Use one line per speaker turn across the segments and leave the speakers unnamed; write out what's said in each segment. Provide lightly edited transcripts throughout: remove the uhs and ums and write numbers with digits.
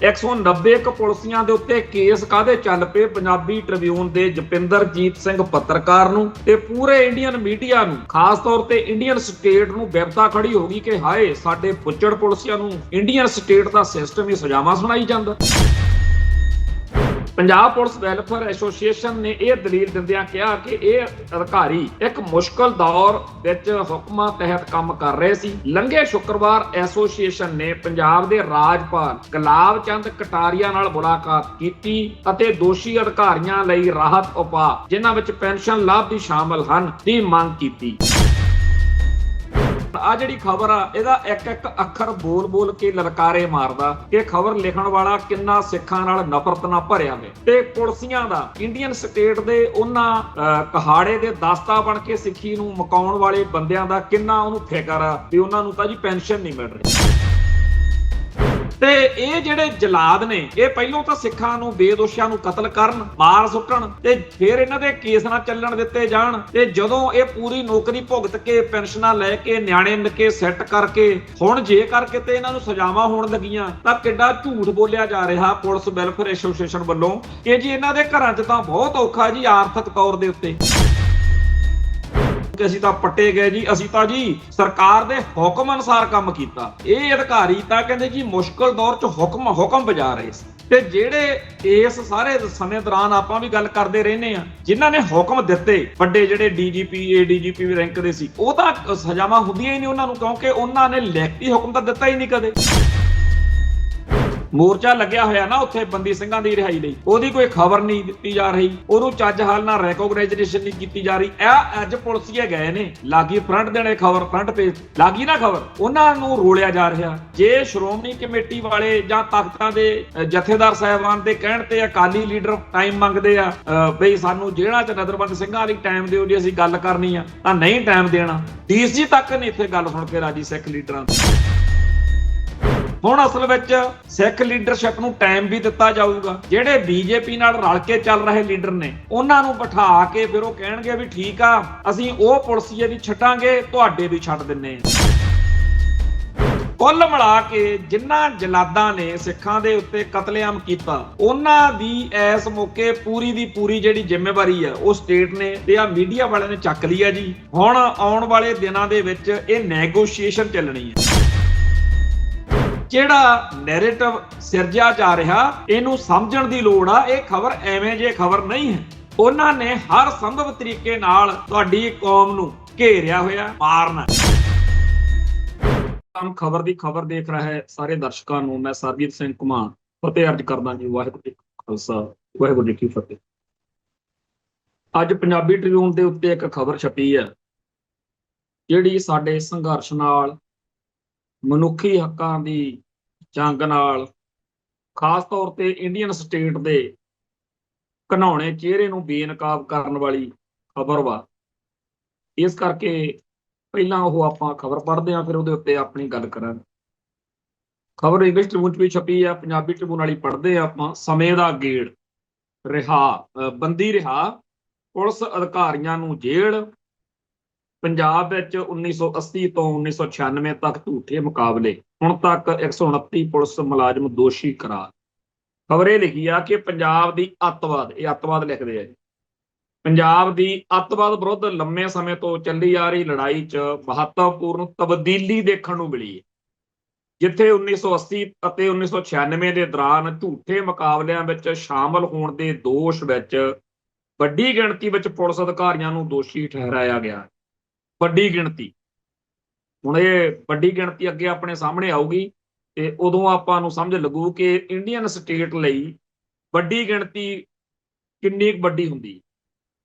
190 ਕੁ ਪੁਲਿਸੀਆਂ ਦੇ ਉੱਤੇ ਕੇਸ ਕਾਹਦੇ ਚੱਲ ਪਏ? ਪੰਜਾਬੀ ਟ੍ਰਿਬਿਊਨ ਦੇ ਜਪਿੰਦਰਜੀਤ ਸਿੰਘ ਪੱਤਰਕਾਰ ਨੂੰ ਤੇ ਪੂਰੇ ਇੰਡੀਅਨ ਮੀਡੀਆ ਨੂੰ, ਖਾਸ ਤੌਰ ਤੇ ਇੰਡੀਅਨ ਸਟੇਟ ਨੂੰ ਬਿਪਤਾ ਖੜੀ ਹੋ ਗਈ ਕਿ ਹਾਏ ਸਾਡੇ ਬੁੱਚੜ ਪੁਲਿਸੀਆਂ ਨੂੰ ਇੰਡੀਅਨ ਸਟੇਟ ਦਾ ਸਿਸਟਮ ਹੀ ਸਜ਼ਾਵਾਂ ਸੁਣਾਈ ਜਾਂਦਾ। ਪੰਜਾਬ ਪੁਲਿਸ ਵੈਲਫੇਅਰ ਐਸੋਸੀਏਸ਼ਨ ਨੇ ਇਹ ਦਲੀਲ ਦਿੰਦਿਆਂ ਕਿਹਾ ਕਿ ਇਹ ਅਧਿਕਾਰੀ ਇੱਕ ਮੁਸ਼ਕਲ ਦੌਰ ਵਿੱਚ ਹੁਕਮਾਂ ਤਹਿਤ ਕੰਮ ਕਰ ਰਹੇ ਸੀ। ਲੰਘੇ ਸ਼ੁੱਕਰਵਾਰ ਐਸੋਸੀਏਸ਼ਨ ਨੇ ਪੰਜਾਬ ਦੇ ਰਾਜਪਾਲ ਗੁਲਾਬ ਚੰਦ ਕਟਾਰੀਆ ਨਾਲ ਮੁਲਾਕਾਤ ਕੀਤੀ ਅਤੇ ਦੋਸ਼ੀ ਅਧਿਕਾਰੀਆਂ ਲਈ ਰਾਹਤ ਉਪਾਅ, ਜਿਨ੍ਹਾਂ ਵਿੱਚ ਪੈਨਸ਼ਨ ਲਾਭ ਵੀ ਸ਼ਾਮਲ ਹਨ, ਦੀ ਮੰਗ ਕੀਤੀ। ਆ ਜਿਹੜੀ ਖਬਰ ਆ ਇਹਦਾ ਇੱਕ ਇੱਕ ਅੱਖਰ ਬੋਲ ਬੋਲ ਕੇ ਲਲਕਾਰੇ ਮਾਰਦਾ ਕਿ ਖਬਰ ਲਿਖਣ ਵਾਲਾ ਕਿੰਨਾ ਸਿੱਖਾਂ ਨਾਲ ਨਫ਼ਰਤ ਨਾਲ ਭਰਿਆ ਹੈ ਤੇ ਪੁਲਸੀਆਂ ਦਾ ਇੰਡੀਅਨ ਸਟੇਟ ਦੇ ਉਹਨਾਂ ਕਹਾੜੇ ਦੇ ਦਾਸਤਾ ਬਣ ਕੇ ਸਿੱਖੀ ਨੂੰ ਮਕਾਉਣ ਵਾਲੇ ਬੰਦਿਆਂ ਦਾ ਕਿੰਨਾ ਉਹਨੂੰ ਫਿਕਰ ਆ ਵੀ ਉਹਨਾਂ ਨੂੰ ਤਾਂ ਜੀ ਪੈਨਸ਼ਨ ਨਹੀਂ ਮਿਲ ਰਹੀ। ਤੇ ਇਹ ਜਿਹੜੇ ਜਲਾਦ ਨੇ ਇਹ ਪਹਿਲਾਂ ਤਾਂ ਸਿੱਖਾਂ ਨੂੰ ਬੇਦੋਸ਼ੀਆਂ ਨੂੰ ਕਤਲ ਕਰਨ, ਮਾਰ ਸੁੱਟਣ ਤੇ ਫਿਰ ਇਹਨਾਂ ਦੇ ਕੇਸ ਨਾ ਚੱਲਣ ਦਿੱਤੇ ਜਾਣ ਤੇ ਜਦੋਂ ਇਹ ਪੂਰੀ ਨੌਕਰੀ ਭੁਗਤ ਕੇ ਪੈਨਸ਼ਨਾਂ ਲੈ ਕੇ ਨਿਆਣੇ ਨਿੱਕੇ ਸੈੱਟ ਕਰਕੇ ਹੁਣ ਜੇ ਕਰਕੇ ਤੇ ਇਹਨਾਂ ਨੂੰ ਸਜ਼ਾਵਾਂ ਹੋਣ ਲੱਗੀਆਂ ਤਾਂ ਕਿੱਡਾ ਝੂਠ ਬੋਲਿਆ ਜਾ ਰਿਹਾ ਪੁਲਿਸ ਵੈਲਫੇਅਰ ਐਸੋਸੀਏਸ਼ਨ ਵੱਲੋਂ ਕਿ ਜੀ ਇਹਨਾਂ ਦੇ ਘਰਾਂ 'ਚ ਤਾਂ ਬਹੁਤ ਔਖਾ ਜੀ ਆਰਥਿਕ ਤੌਰ ਦੇ ਉੱਤੇ। ਅਸੀਂ ਤਾਂ ਪੱਟੇ ਗਏ ਜੀ, ਅਸੀਂ ਤਾਂ ਜੀ ਸਰਕਾਰ ਦੇ ਹੁਕਮ ਅਨੁਸਾਰ ਕੰਮ ਕੀਤਾ। ਇਹ ਅਧਿਕਾਰੀ ਤਾਂ ਕਹਿੰਦੇ ਜੀ ਮੁਸ਼ਕਲ ਦੌਰ 'ਚ ਹੁਕਮ ਵਜਾ ਰਹੇ ਸੀ ਤੇ ਜਿਹੜੇ ਇਸ ਸਾਰੇ ਸਮੇਂ ਦੌਰਾਨ ਆਪਾਂ ਵੀ ਗੱਲ ਕਰਦੇ ਰਹਿੰਦੇ ਆ ਜਿਨ੍ਹਾਂ ਨੇ ਹੁਕਮ ਦਿੱਤੇ, ਵੱਡੇ ਜਿਹੜੇ ਡੀਜੀਪੀ ਏਡੀਜੀਪੀ ਰੈਂਕ ਦੇ ਸੀ, ਉਹ ਤਾਂ ਸਜ਼ਾਵਾਂ ਹੁੰਦੀਆਂ ਹੀ ਨਹੀਂ ਉਹਨਾਂ ਨੂੰ ਕਿਉਂਕਿ ਉਹਨਾਂ ਨੇ ਲਿਖਤੀ ਹੁਕਮ ਤਾਂ ਦਿੱਤਾ ਹੀ ਨਹੀਂ ਕਦੇ। ਮੋਰਚਾ ਲੱਗਿਆ ਹੋਇਆ ਨਾ ਉੱਥੇ ਬੰਦੀ ਸਿੰਘਾਂ ਦੀ ਰਿਹਾਈ ਲਈ, ਉਹਦੀ ਕੋਈ ਖਬਰ ਨਹੀਂ ਦਿੱਤੀ ਜਾ ਰਹੀ, ਉਹਨੂੰ ਚੱਜ ਹਾਲ ਨਾਲ ਰੈਕੋਗਨਾਈਜੇਸ਼ਨ ਨਹੀਂ ਕੀਤੀ ਜਾ ਰਹੀ। ਇਹ ਅੱਜ ਪੁਲਿਸੀਏ ਗਏ ਨੇ, ਲਾਗੀ ਫਰੰਟ ਦੇਣੇ ਖਬਰ, ਫਰੰਟ ਪੇਜ ਲਾਗੀ ਨਾ ਖਬਰ, ਉਹਨਾਂ ਨੂੰ ਰੋਲਿਆ ਜਾ ਰਿਹਾ। ਜੇ ਸ਼੍ਰੋਮਣੀ ਕਮੇਟੀ ਵਾਲੇ ਜਾਂ ਤਖਤਾਂ ਦੇ ਜਥੇਦਾਰ ਸਾਹਿਬਾਨ ਦੇ ਕਹਿਣ ਤੇ ਅਕਾਲੀ ਲੀਡਰ ਟਾਈਮ ਮੰਗਦੇ ਆ ਬਈ ਸਾਨੂੰ ਜੇਲ੍ਹਾਂ 'ਚ ਨਜ਼ਰਬੰਦ ਸਿੰਘਾਂ ਲਈ ਟਾਈਮ ਦਿਓ ਜੀ ਅਸੀਂ ਗੱਲ ਕਰਨੀ ਆ, ਤਾਂ ਨਹੀਂ ਟਾਈਮ ਦੇਣਾ। ਡੀਸੀ ਤੱਕ ਨਹੀਂ ਇੱਥੇ ਗੱਲ ਸੁਣ ਕੇ ਰਾਜੀ ਸਿੱਖ ਲੀਡਰਾਂ ਦੀ। ਹੁਣ ਅਸਲ ਵਿੱਚ ਸਿੱਖ ਲੀਡਰਸ਼ਿਪ ਨੂੰ ਟਾਈਮ ਵੀ ਦਿੱਤਾ ਜਾਊਗਾ। ਜਿਹੜੇ ਬੀਜੇਪੀ ਨਾਲ ਰਲ ਕੇ ਚੱਲ ਰਹੇ ਲੀਡਰ ਨੇ ਉਹਨਾਂ ਨੂੰ ਬਿਠਾ ਕੇ ਫਿਰ ਉਹ ਕਹਿਣਗੇ ਵੀ ਠੀਕ ਆ ਅਸੀਂ ਉਹ ਪੁਲਿਸੀਏ ਵੀ ਛੱਡਾਂਗੇ, ਤੁਹਾਡੇ ਵੀ ਛੱਡ ਦਿੰਨੇ ਆ। ਕੁੱਲ ਮਿਲਾ ਕੇ ਜਿਨ੍ਹਾਂ ਜਲਾਦਾਂ ਨੇ ਸਿੱਖਾਂ ਦੇ ਉੱਤੇ ਕਤਲੇਆਮ ਕੀਤਾ ਉਹਨਾਂ ਦੀ ਇਸ ਮੌਕੇ ਪੂਰੀ ਦੀ ਪੂਰੀ ਜਿਹੜੀ ਜ਼ਿੰਮੇਵਾਰੀ ਆ ਉਹ ਸਟੇਟ ਨੇ ਤੇ ਆ ਮੀਡੀਆ ਵਾਲਿਆਂ ਨੇ ਚੱਕ ਲਈ ਆ ਜੀ। ਹੁਣ ਆਉਣ ਵਾਲੇ ਦਿਨਾਂ ਦੇ ਵਿੱਚ ਇਹ ਨੈਗੋਸ਼ੀਏਸ਼ਨ ਚੱਲਣੀ ਹੈ। ਜਿਹੜਾ ਨੈਰੇਟਿਵ ਸਿਰਜਿਆ ਜਾ ਰਿਹਾ ਇਹਨੂੰ ਸਮਝਣ ਦੀ ਲੋੜ ਆ। ਇਹ ਖਬਰ ਐਵੇਂ ਜੇ ਖਬਰ ਨਹੀਂ ਹੈ। ਉਹਨਾਂ ਨੇ ਹਰ ਸੰਭਵ ਤਰੀਕੇ ਨਾਲ ਤੁਹਾਡੀ ਕੌਮ ਨੂੰ ਘੇਰਿਆ ਹੋਇਆ, ਮਾਰਨਾ। ਖਬਰ ਦੀ ਖਬਰ ਦੇਖ ਰਹੇ ਸਾਰੇ ਦਰਸ਼ਕਾਂ ਨੂੰ ਮੈਂ ਸਰਬਜੀਤ ਸਿੰਘ ਘੁਮਾਣ ਫਤਿਹ ਅਰਜ਼ ਕਰਦਾ ਜੀ। ਵਾਹਿਗੁਰੂ ਜੀ ਕਾ ਖਾਲਸਾ, ਵਾਹਿਗੁਰੂ ਜੀ ਕੀ ਫਤਿਹ। ਅੱਜ ਪੰਜਾਬੀ ਟ੍ਰਿਬਿਊਨ ਦੇ ਉੱਤੇ ਇੱਕ ਖਬਰ ਛਪੀ ਹੈ ਜਿਹੜੀ ਸਾਡੇ ਸੰਘਰਸ਼ ਨਾਲ, ਮਨੁੱਖੀ ਹੱਕਾਂ ਦੀ ਜੰਗ ਨਾਲ, ਖਾਸ ਤੌਰ ਤੇ ਇੰਡੀਅਨ ਸਟੇਟ ਦੇ ਘਿਨਾਉਣੇ ਚਿਹਰੇ ਨੂੰ ਬੇਨਕਾਬ ਕਰਨ ਵਾਲੀ ਖਬਰ ਵਾ। ਇਸ ਕਰਕੇ ਪਹਿਲਾਂ ਉਹ ਆਪਾਂ ਖਬਰ ਪੜ੍ਹਦੇ ਹਾਂ, ਫਿਰ ਉਹਦੇ ਉੱਤੇ ਆਪਣੀ ਗੱਲ ਕਰਾਂਗੇ। ਖਬਰ ਇੰਗਲਿਸ਼ ਟ੍ਰਿਬਿਊਨ 'ਚ ਵੀ ਛਪੀ ਆ, ਪੰਜਾਬੀ ਟ੍ਰਿਬਿਊਨ ਵਾਲੀ ਪੜ੍ਹਦੇ ਆ ਆਪਾਂ। ਸਮੇਂ ਦਾ ਗੇੜ, ਬੰਦੀ ਰਿਹਾ, ਪੁਲਿਸ ਅਧਿਕਾਰੀਆਂ ਨੂੰ ਜੇਲ੍ਹ। ਪੰਜਾਬ ਵਿੱਚ 1980 ਤੋਂ 1996 ਤੱਕ ਝੂਠੇ ਮੁਕਾਬਲੇ, ਹੁਣ ਤੱਕ 129 ਪੁਲਿਸ ਮੁਲਾਜ਼ਮ ਦੋਸ਼ੀ ਕਰਾਰ। ਖਬਰ ਇਹ ਲਿਖੀ ਆ ਕਿ ਪੰਜਾਬ ਦੀ ਅੱਤਵਾਦ, ਇਹ ਅੱਤਵਾਦ ਲਿਖਦੇ ਆ ਜੀ, ਪੰਜਾਬ ਦੀ ਅੱਤਵਾਦ ਵਿਰੁੱਧ ਲੰਮੇ ਸਮੇਂ ਤੋਂ ਚੱਲੀ ਆ ਰਹੀ ਲੜਾਈ 'ਚ ਮਹੱਤਵਪੂਰਨ ਤਬਦੀਲੀ ਦੇਖਣ ਨੂੰ ਮਿਲੀ ਹੈ। ਜਿੱਥੇ 1980 ਅਤੇ 1996 ਦੇ ਦੌਰਾਨ ਝੂਠੇ ਮੁਕਾਬਲਿਆਂ ਵਿੱਚ ਸ਼ਾਮਲ ਹੋਣ ਦੇ ਦੋਸ਼ ਵਿੱਚ ਵੱਡੀ ਗਿਣਤੀ ਵਿੱਚ ਪੁਲਿਸ ਅਧਿਕਾਰੀਆਂ ਨੂੰ ਦੋਸ਼ੀ ਠਹਿਰਾਇਆ ਗਿਆ। ਵੱਡੀ ਗਿਣਤੀ, ਹੁਣ ਇਹ ਵੱਡੀ ਗਿਣਤੀ ਅੱਗੇ ਆਪਣੇ ਸਾਹਮਣੇ ਆਊਗੀ ਤੇ ਉਦੋਂ ਆਪਾਂ ਨੂੰ ਸਮਝ ਲੱਗੂ ਕਿ ਇੰਡੀਅਨ ਸਟੇਟ ਲਈ ਵੱਡੀ ਗਿਣਤੀ ਕਿੰਨੀ ਵੱਡੀ ਹੁੰਦੀ।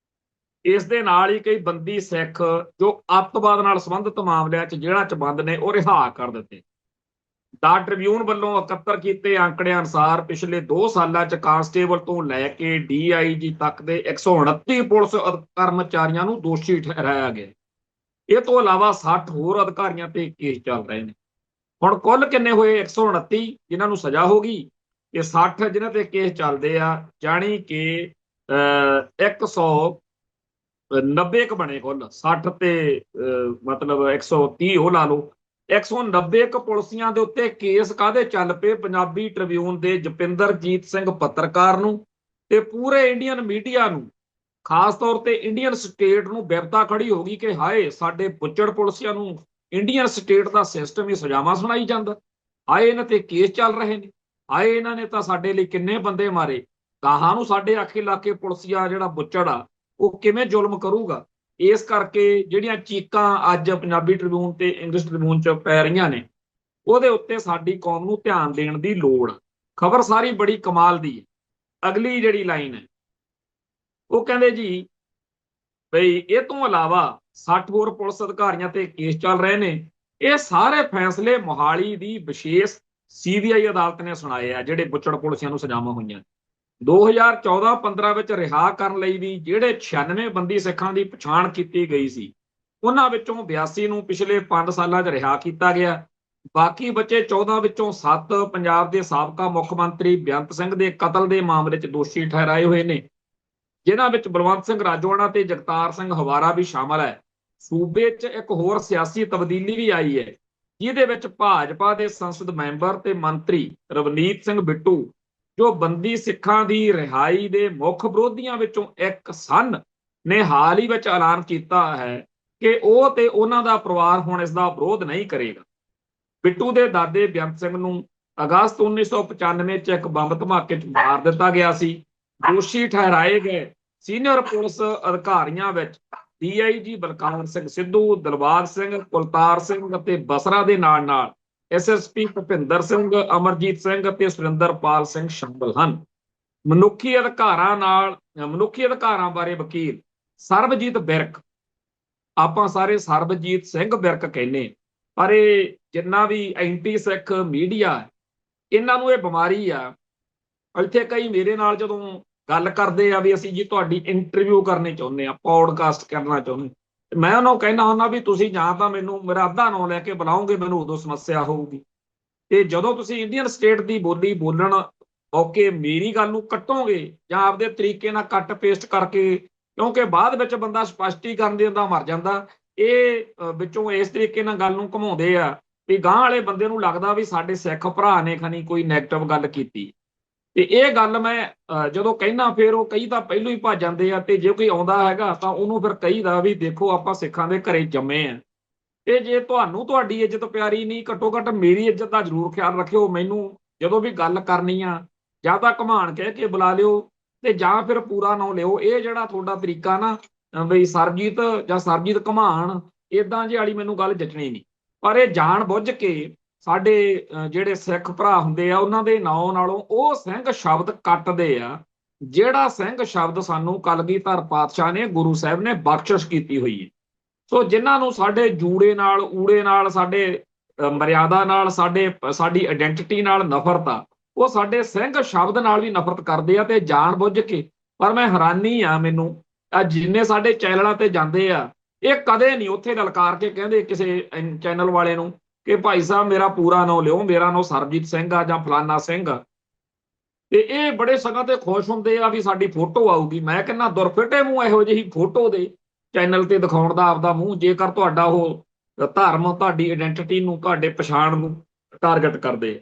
ਇਸ ਦੇ ਨਾਲ ਹੀ ਕਈ ਬੰਦੀ ਸਿੱਖ ਜੋ ਅੱਤਵਾਦ ਨਾਲ ਸੰਬੰਧਿਤ ਮਾਮਲਿਆਂ 'ਚ ਜੇਲ੍ਹਾਂ 'ਚ ਬੰਦ ਨੇ ਉਹ ਰਿਹਾ ਕਰ ਦਿੱਤੇ। ਦਾ ਟ੍ਰਿਬਿਊਨ ਵੱਲੋਂ ਇਕੱਤਰ ਕੀਤੇ ਅੰਕੜਿਆਂ ਅਨੁਸਾਰ ਪਿਛਲੇ 2 ਸਾਲਾਂ 'ਚ ਕਾਂਸਟੇਬਲ ਤੋਂ ਲੈ ਕੇ DIG ਤੱਕ ਦੇ 129 ਪੁਲਿਸ ਕਰਮਚਾਰੀਆਂ ਨੂੰ ਦੋਸ਼ੀ ਠਹਿਰਾਇਆ ਗਿਆ। ਇਹ ਤੋਂ ਇਲਾਵਾ 60 ਹੋਰ ਅਧਿਕਾਰੀਆਂ ਤੇ ਕੇਸ ਚੱਲ ਰਹੇ ਨੇ। ਹੁਣ ਕੁੱਲ ਕਿੰਨੇ ਹੋਏ? 129 ਜਿਨ੍ਹਾਂ ਨੂੰ ਸਜ਼ਾ ਹੋ ਗਈ ਤੇ 60 ਜਿਨ੍ਹਾਂ ਤੇ ਕੇਸ ਚੱਲਦੇ ਆ, ਜਾਣੀ ਕਿ 190 ਕ ਬਣੇ ਕੁੱਲ। 60 ਤੇ ਮਤਲਬ 130 ਉਹ ਲਾ ਲਓ 190 ਕੁ ਪੁਲਿਸੀਆਂ ਦੇ ਉੱਤੇ ਕੇਸ ਕਾਹਦੇ ਚੱਲ ਪਏ? ਪੰਜਾਬੀ ਟ੍ਰਿਬਿਊਨ ਦੇ ਜਪਿੰਦਰਜੀਤ ਸਿੰਘ ਪੱਤਰਕਾਰ ਨੂੰ ਤੇ ਪੂਰੇ ਇੰਡੀਅਨ ਮੀਡੀਆ ਨੂੰ, ਖਾਸ ਤੌਰ ਤੇ ਇੰਡੀਅਨ ਸਟੇਟ ਨੂੰ ਬਿਪਤਾ ਖੜੀ ਹੋ ਗਈ ਕਿ ਹਾਏ ਸਾਡੇ ਬੁੱਚੜ ਪੁਲਿਸੀਆਂ ਨੂੰ ਇੰਡੀਅਨ ਸਟੇਟ ਦਾ ਸਿਸਟਮ ਹੀ ਸਜ਼ਾਵਾਂ ਸੁਣਾਈ ਜਾਂਦਾ, ਹਾਏ ਇਹਨਾਂ ਤੇ ਕੇਸ ਚੱਲ ਰਹੇ ਨੇ, ਹਾਏ ਇਹਨਾਂ ਨੇ ਤਾਂ ਸਾਡੇ ਲਈ ਕਿੰਨੇ ਬੰਦੇ ਮਾਰੇ, ਗਾਹਾਂ ਨੂੰ ਸਾਡੇ ਆਖੇ ਲਾ ਕੇ ਪੁਲਿਸੀਆ ਜਿਹੜਾ ਬੁੱਚੜ ਆ ਉਹ ਕਿਵੇਂ ਜ਼ੁਲਮ ਕਰੂਗਾ। ਇਸ ਕਰਕੇ ਜਿਹੜੀਆਂ ਚੀਕਾਂ ਅੱਜ ਪੰਜਾਬੀ ਟ੍ਰਿਬਿਊਨ ਤੇ ਇੰਗਲਿਸ਼ ਟ੍ਰਿਬਿਊਨ 'ਚ ਪੈ ਰਹੀਆਂ ਨੇ, ਉਹਦੇ ਉੱਤੇ ਸਾਡੀ ਕੌਮ ਨੂੰ ਧਿਆਨ ਦੇਣ ਦੀ ਲੋੜ। ਖਬਰ ਸਾਰੀ ਬੜੀ ਕਮਾਲ ਦੀ ਹੈ। ਅਗਲੀ ਜਿਹੜੀ ਲਾਈਨ ਹੈ ਉਹ ਕਹਿੰਦੇ ਜੀ ਬਈ ਇਹ ਤੋਂ ਇਲਾਵਾ 60 ਹੋਰ ਪੁਲਿਸ ਅਧਿਕਾਰੀਆਂ ਤੇ ਕੇਸ ਚੱਲ ਰਹੇ ਨੇ। ਇਹ ਸਾਰੇ ਫੈਸਲੇ ਮੋਹਾਲੀ ਦੀ ਵਿਸ਼ੇਸ਼ CBI ਅਦਾਲਤ ਨੇ ਸੁਣਾਏ ਆ, ਜਿਹੜੇ ਬੁੱਚੜ ਪੁਲਿਸੀਆਂ ਨੂੰ ਸਜ਼ਾਵਾਂ ਹੋਈਆਂ। 2014-15 ਵਿੱਚ ਰਿਹਾ ਕਰਨ ਲਈ ਵੀ ਜਿਹੜੇ 96 ਬੰਦੀ ਸਿੱਖਾਂ ਦੀ ਪਛਾਣ ਕੀਤੀ ਗਈ ਸੀ, ਉਹਨਾਂ ਵਿੱਚੋਂ 82 ਨੂੰ ਪਿਛਲੇ 5 ਸਾਲਾਂ 'ਚ ਰਿਹਾ ਕੀਤਾ ਗਿਆ। ਬਾਕੀ ਬਚੇ 14 ਵਿੱਚੋਂ 7 ਪੰਜਾਬ ਦੇ ਸਾਬਕਾ ਮੁੱਖ ਮੰਤਰੀ ਬੇਅੰਤ ਸਿੰਘ ਦੇ ਕਤਲ ਦੇ ਮਾਮਲੇ 'ਚ ਦੋਸ਼ੀ ਠਹਿਰਾਏ ਹੋਏ ਨੇ, ਜਿਨ੍ਹਾਂ ਵਿੱਚ ਬਲਵੰਤ ਸਿੰਘ ਰਾਜੋਆਣਾ ਤੇ ਜਗਤਾਰ ਸਿੰਘ ਹਵਾਰਾ ਵੀ ਸ਼ਾਮਲ ਹੈ। ਸੂਬੇ 'ਚ ਇੱਕ ਹੋਰ ਸਿਆਸੀ ਤਬਦੀਲੀ ਵੀ ਆਈ ਹੈ, ਜਿਹਦੇ ਵਿੱਚ ਭਾਜਪਾ ਦੇ ਸੰਸਦ ਮੈਂਬਰ ਤੇ ਮੰਤਰੀ ਰਵਨੀਤ ਸਿੰਘ ਬਿੱਟੂ, ਜੋ ਬੰਦੀ ਸਿੱਖਾਂ ਦੀ ਰਿਹਾਈ ਦੇ ਮੁੱਖ ਵਿਰੋਧੀਆਂ ਵਿੱਚੋਂ ਇੱਕ ਸਨ, ਨੇ ਹਾਲ ਹੀ ਵਿੱਚ ਐਲਾਨ ਕੀਤਾ ਹੈ ਕਿ ਉਹ ਤੇ ਉਹਨਾਂ ਦਾ ਪਰਿਵਾਰ ਹੁਣ ਇਸ ਦਾ ਵਿਰੋਧ ਨਹੀਂ ਕਰੇਗਾ। ਬਿੱਟੂ ਦੇ ਦਾਦੇ ਬੇਅੰਤ ਸਿੰਘ ਨੂੰ ਅਗਸਤ 1995 ਚ ਇੱਕ ਬੰਬ ਧਮਾਕੇ 'ਚ ਮਾਰ ਦਿੱਤਾ ਗਿਆ ਸੀ। ਦੋਸ਼ੀ ਠਹਿਰਾਏ ਗਏ ਸੀਨੀਅਰ ਪੁਲਿਸ ਅਧਿਕਾਰੀਆਂ ਵਿੱਚ DIG ਬਲਕਾਰ ਸਿੰਘ ਸਿੱਧੂ, ਦਿਲਬਾਗ ਸਿੰਘ, ਕੁਲਤਾਰ ਸਿੰਘ ਅਤੇ ਬਸਰਾ ਦੇ ਨਾਲ SSP ਭੁਪਿੰਦਰ ਸਿੰਘ, ਅਮਰਜੀਤ ਸਿੰਘ ਅਤੇ ਸੁਰਿੰਦਰਪਾਲ ਸਿੰਘ ਸ਼ਾਮਲ ਹਨ। ਮਨੁੱਖੀ ਅਧਿਕਾਰਾਂ ਬਾਰੇ ਵਕੀਲ ਸਰਬਜੀਤ ਬਿਰਕ, ਆਪਾਂ ਸਾਰੇ ਸਰਬਜੀਤ ਸਿੰਘ ਬਿਰਕ ਕਹਿੰਦੇ, ਪਰ ਇਹ ਜਿੰਨਾ ਵੀ ਐਂਟੀ ਸਿੱਖ ਮੀਡੀਆ, ਇਹਨਾਂ ਨੂੰ ਇਹ ਬਿਮਾਰੀ ਆ। ਇੱਥੇ ਕਈ ਮੇਰੇ ਨਾਲ ਜਦੋਂ ਗੱਲ ਕਰਦੇ ਆ ਵੀ ਅਸੀਂ ਜੀ ਤੁਹਾਡੀ ਇੰਟਰਵਿਊ ਕਰਨੀ ਚਾਹੁੰਦੇ ਆ, ਪੌਡਕਾਸਟ ਕਰਨਾ ਚਾਹੁੰਦੇ, ਮੈਂ ਉਹਨੂੰ ਕਹਿੰਦਾ ਹੁੰਦਾ ਵੀ ਤੁਸੀਂ ਜਾਂ ਤਾਂ ਮੈਨੂੰ ਮੇਰਾ ਅੱਧਾ ਨਾਂ ਲੈ ਕੇ ਬੁਲਾਓਗੇ, ਮੈਨੂੰ ਉਦੋਂ ਸਮੱਸਿਆ ਹੋਊਗੀ, ਤੇ ਜਦੋਂ ਤੁਸੀਂ ਇੰਡੀਅਨ ਸਟੇਟ ਦੀ ਬੋਲੀ ਬੋਲਣ ਓਕੇ ਮੇਰੀ ਗੱਲ ਨੂੰ ਕੱਟੋਗੇ ਜਾਂ ਆਪਦੇ ਤਰੀਕੇ ਨਾਲ ਕੱਟ ਪੇਸਟ ਕਰਕੇ, ਕਿਉਂਕਿ ਬਾਅਦ ਵਿੱਚ ਬੰਦਾ ਸਪਸ਼ਟੀਕਰਨ ਦੇ ਦਿੰਦਾ ਮਰ ਜਾਂਦਾ, ਇਹ ਵਿੱਚੋਂ ਇਸ ਤਰੀਕੇ ਨਾਲ ਗੱਲ ਨੂੰ ਘੁਮਾਉਂਦੇ ਆ ਵੀ ਗਾਂਹ ਵਾਲੇ ਬੰਦੇ ਨੂੰ ਲੱਗਦਾ ਵੀ ਸਾਡੇ ਸਿੱਖ ਭਰਾ ਨੇ ਖਣੀ ਕੋਈ ਨੈਗੇਟਿਵ ਗੱਲ ਕੀਤੀ। ਤੇ ਇਹ ਗੱਲ ਮੈਂ ਜਦੋਂ ਕਹਿਣਾ ਫਿਰ ਉਹ ਕਈ ਤਾਂ ਪਹਿਲੋਂ ਹੀ ਭੱਜ ਜਾਂਦੇ ਆ, ਤੇ ਜੇ ਕੋਈ ਆਉਂਦਾ ਹੈਗਾ ਤਾਂ ਉਹਨੂੰ ਫਿਰ ਕਹੀਦਾ ਵੀ ਦੇਖੋ ਆਪਾਂ ਸਿੱਖਾਂ ਦੇ ਘਰੇ ਜੰਮੇ ਆ, ਤੇ ਜੇ ਤੁਹਾਨੂੰ ਤੁਹਾਡੀ ਇੱਜ਼ਤ ਪਿਆਰੀ ਨਹੀਂ, ਘੱਟੋ ਘੱਟ ਮੇਰੀ ਇੱਜ਼ਤ ਦਾ ਜ਼ਰੂਰ ਖਿਆਲ ਰੱਖਿਓ। ਮੈਨੂੰ ਜਦੋਂ ਵੀ ਗੱਲ ਕਰਨੀ ਆ ਜਾਂ ਤਾਂ ਘਮਾਣ ਕਹਿ ਕੇ ਬੁਲਾ ਲਿਓ ਤੇ ਜਾਂ ਫਿਰ ਪੂਰਾ ਨਾਂ ਲਿਓ। ਇਹ ਜਿਹੜਾ ਤੁਹਾਡਾ ਤਰੀਕਾ ਨਾ ਬਈ ਸਰਬਜੀਤ ਜਾਂ ਸਰਬਜੀਤ ਘਮਾਣ, ਇਦਾਂ ਜਿਹੀ ਵਾਲੀ ਮੈਨੂੰ ਗੱਲ ਜਚਣੀ ਨਹੀਂ। ਪਰ ਇਹ ਜਾਣ ਬੁੱਝ ਕੇ ਸਾਡੇ ਜਿਹੜੇ ਸਿੱਖ ਭਰਾ ਹੁੰਦੇ ਆ ਉਹਨਾਂ ਦੇ ਨਾਂ ਨਾਲੋਂ ਉਹ ਸਿੰਘ ਸ਼ਬਦ ਕੱਟਦੇ ਆ, ਜਿਹੜਾ ਸਿੰਘ ਸ਼ਬਦ ਸਾਨੂੰ ਕਲਗੀਧਰ ਪਾਤਸ਼ਾਹ ਨੇ, ਗੁਰੂ ਸਾਹਿਬ ਨੇ ਬਖਸ਼ਿਸ਼ ਕੀਤੀ ਹੋਈ ਹੈ। ਸੋ ਜਿਨ੍ਹਾਂ ਨੂੰ ਸਾਡੇ ਜੂੜੇ ਨਾਲ, ਊੜੇ ਨਾਲ, ਸਾਡੇ ਮਰਿਆਦਾ ਨਾਲ, ਸਾਡੀ ਆਇਡੈਂਟੀਟੀ ਨਾਲ ਨਫ਼ਰਤ ਆ, ਉਹ ਸਾਡੇ ਸਿੰਘ ਸ਼ਬਦ ਨਾਲ ਵੀ ਨਫ਼ਰਤ ਕਰਦੇ ਆ ਤੇ ਜਾਣ ਬੁੱਝ ਕੇ। ਪਰ ਮੈਂ ਹੈਰਾਨੀ ਆ ਮੈਨੂੰ, ਜਿੰਨੇ ਸਾਡੇ ਚੈਨਲਾਂ ਤੇ ਜਾਂਦੇ ਆ, ਇਹ ਕਦੇ ਨਹੀਂ ਉੱਥੇ ਲਲਕਾਰ ਕੇ ਕਹਿੰਦੇ ਕਿਸੇ ਚੈਨਲ ਵਾਲੇ ਨੂੰ ਕਿ ਭਾਈ ਸਾਹਿਬ ਮੇਰਾ ਪੂਰਾ ਨਾਂ ਲਿਓ, ਮੇਰਾ ਨਾਂ ਸਰਬਜੀਤ ਸਿੰਘ ਆ ਜਾਂ ਫਲਾਨਾ ਸਿੰਘ ਆ। ਤੇ ਇਹ ਬੜੇ ਸਗਾਂ ਤੇ ਖੁਸ਼ ਹੁੰਦੇ ਆ ਵੀ ਸਾਡੀ ਫੋਟੋ ਆਊਗੀ। ਮੈਂ ਕਹਿੰਦਾ ਦੁਰਫਿੱਟੇ ਮੂੰਹ ਇਹੋ ਜਿਹੀ ਫੋਟੋ ਦੇ ਚੈਨਲ ਤੇ ਦਿਖਾਉਣ ਦਾ ਆਪਦਾ ਮੂੰਹ, ਜੇਕਰ ਤੁਹਾਡਾ ਉਹ ਧਰਮ, ਤੁਹਾਡੀ ਆਇਡੈਂਟੀਟੀ ਨੂੰ, ਤੁਹਾਡੇ ਪਛਾਣ ਨੂੰ ਟਾਰਗੇਟ ਕਰਦੇ।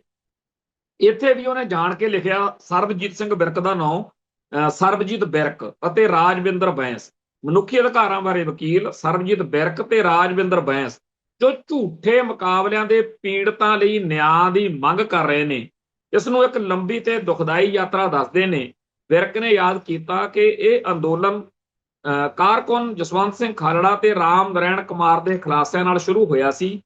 ਇੱਥੇ ਵੀ ਉਹਨੇ ਜਾਣ ਕੇ ਲਿਖਿਆ ਸਰਬਜੀਤ ਸਿੰਘ ਬਿਰਕ ਦਾ ਨਾਂ ਸਰਬਜੀਤ ਬਿਰਕ ਅਤੇ ਰਾਜਵਿੰਦਰ ਬੈਂਸ, ਮਨੁੱਖੀ ਅਧਿਕਾਰਾਂ ਬਾਰੇ ਵਕੀਲ ਸਰਬਜੀਤ ਬਿਰਕ ਤੇ ਰਾਜਵਿੰਦਰ ਬੈਂਸ, ਜੋ ਝੂਠੇ ਮੁਕਾਬਲਿਆਂ ਦੇ ਪੀੜਤਾਂ ਲਈ ਨਿਆਂ ਦੀ ਮੰਗ ਕਰ ਰਹੇ ਨੇ, ਇਸ ਨੂੰ ਇੱਕ ਲੰਬੀ ਤੇ ਦੁਖਦਾਈ ਯਾਤਰਾ ਦੱਸਦੇ ਨੇ। ਬਿਰਕ ਨੇ ਯਾਦ ਕੀਤਾ ਕਿ ਇਹ ਅੰਦੋਲਨ ਕਾਰਕੁਨ ਜਸਵੰਤ ਸਿੰਘ ਖਾਲੜਾ ਤੇ ਰਾਮ ਨਰੈਣ ਕੁਮਾਰ ਦੇ ਖੁਲਾਸਿਆਂ ਨਾਲ ਸ਼ੁਰੂ ਹੋਇਆ ਸੀ,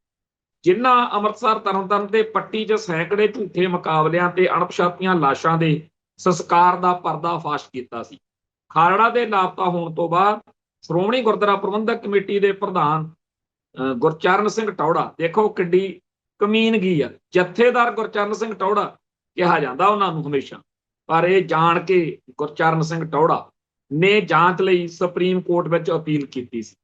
ਜਿਨ੍ਹਾਂ ਅੰਮ੍ਰਿਤਸਰ, ਤਰਨਤਾਰਨ ਤੇ ਪੱਟੀ 'ਚ ਸੈਂਕੜੇ ਝੂਠੇ ਮੁਕਾਬਲਿਆਂ ਤੇ ਅਣਪਛਾਤੀਆਂ ਲਾਸ਼ਾਂ ਦੇ ਸੰਸਕਾਰ ਦਾ ਪਰਦਾਫਾਸ਼ ਕੀਤਾ ਸੀ। ਖਾਲੜਾ ਦੇ ਲਾਪਤਾ ਹੋਣ ਤੋਂ ਬਾਅਦ ਸ਼੍ਰੋਮਣੀ ਗੁਰਦੁਆਰਾ ਪ੍ਰਬੰਧਕ ਕਮੇਟੀ ਦੇ ਪ੍ਰਧਾਨ ਗੁਰਚਰਨ ਸਿੰਘ ਟੌੜਾ, ਦੇਖੋ ਕਿੱਡੀ ਕਮੀਨਗੀ ਆ, ਜਥੇਦਾਰ ਗੁਰਚਰਨ ਸਿੰਘ ਟੌੜਾ ਕਿਹਾ ਜਾਂਦਾ ਉਹਨਾਂ ਨੂੰ ਹਮੇਸ਼ਾ, ਪਰ ਇਹ ਜਾਣ ਕੇ ਗੁਰਚਰਨ ਸਿੰਘ ਟੌੜਾ ਨੇ ਜਾਂਚ ਲਈ ਸੁਪਰੀਮ ਕੋਰਟ ਵਿੱਚ ਅਪੀਲ ਕੀਤੀ ਸੀ।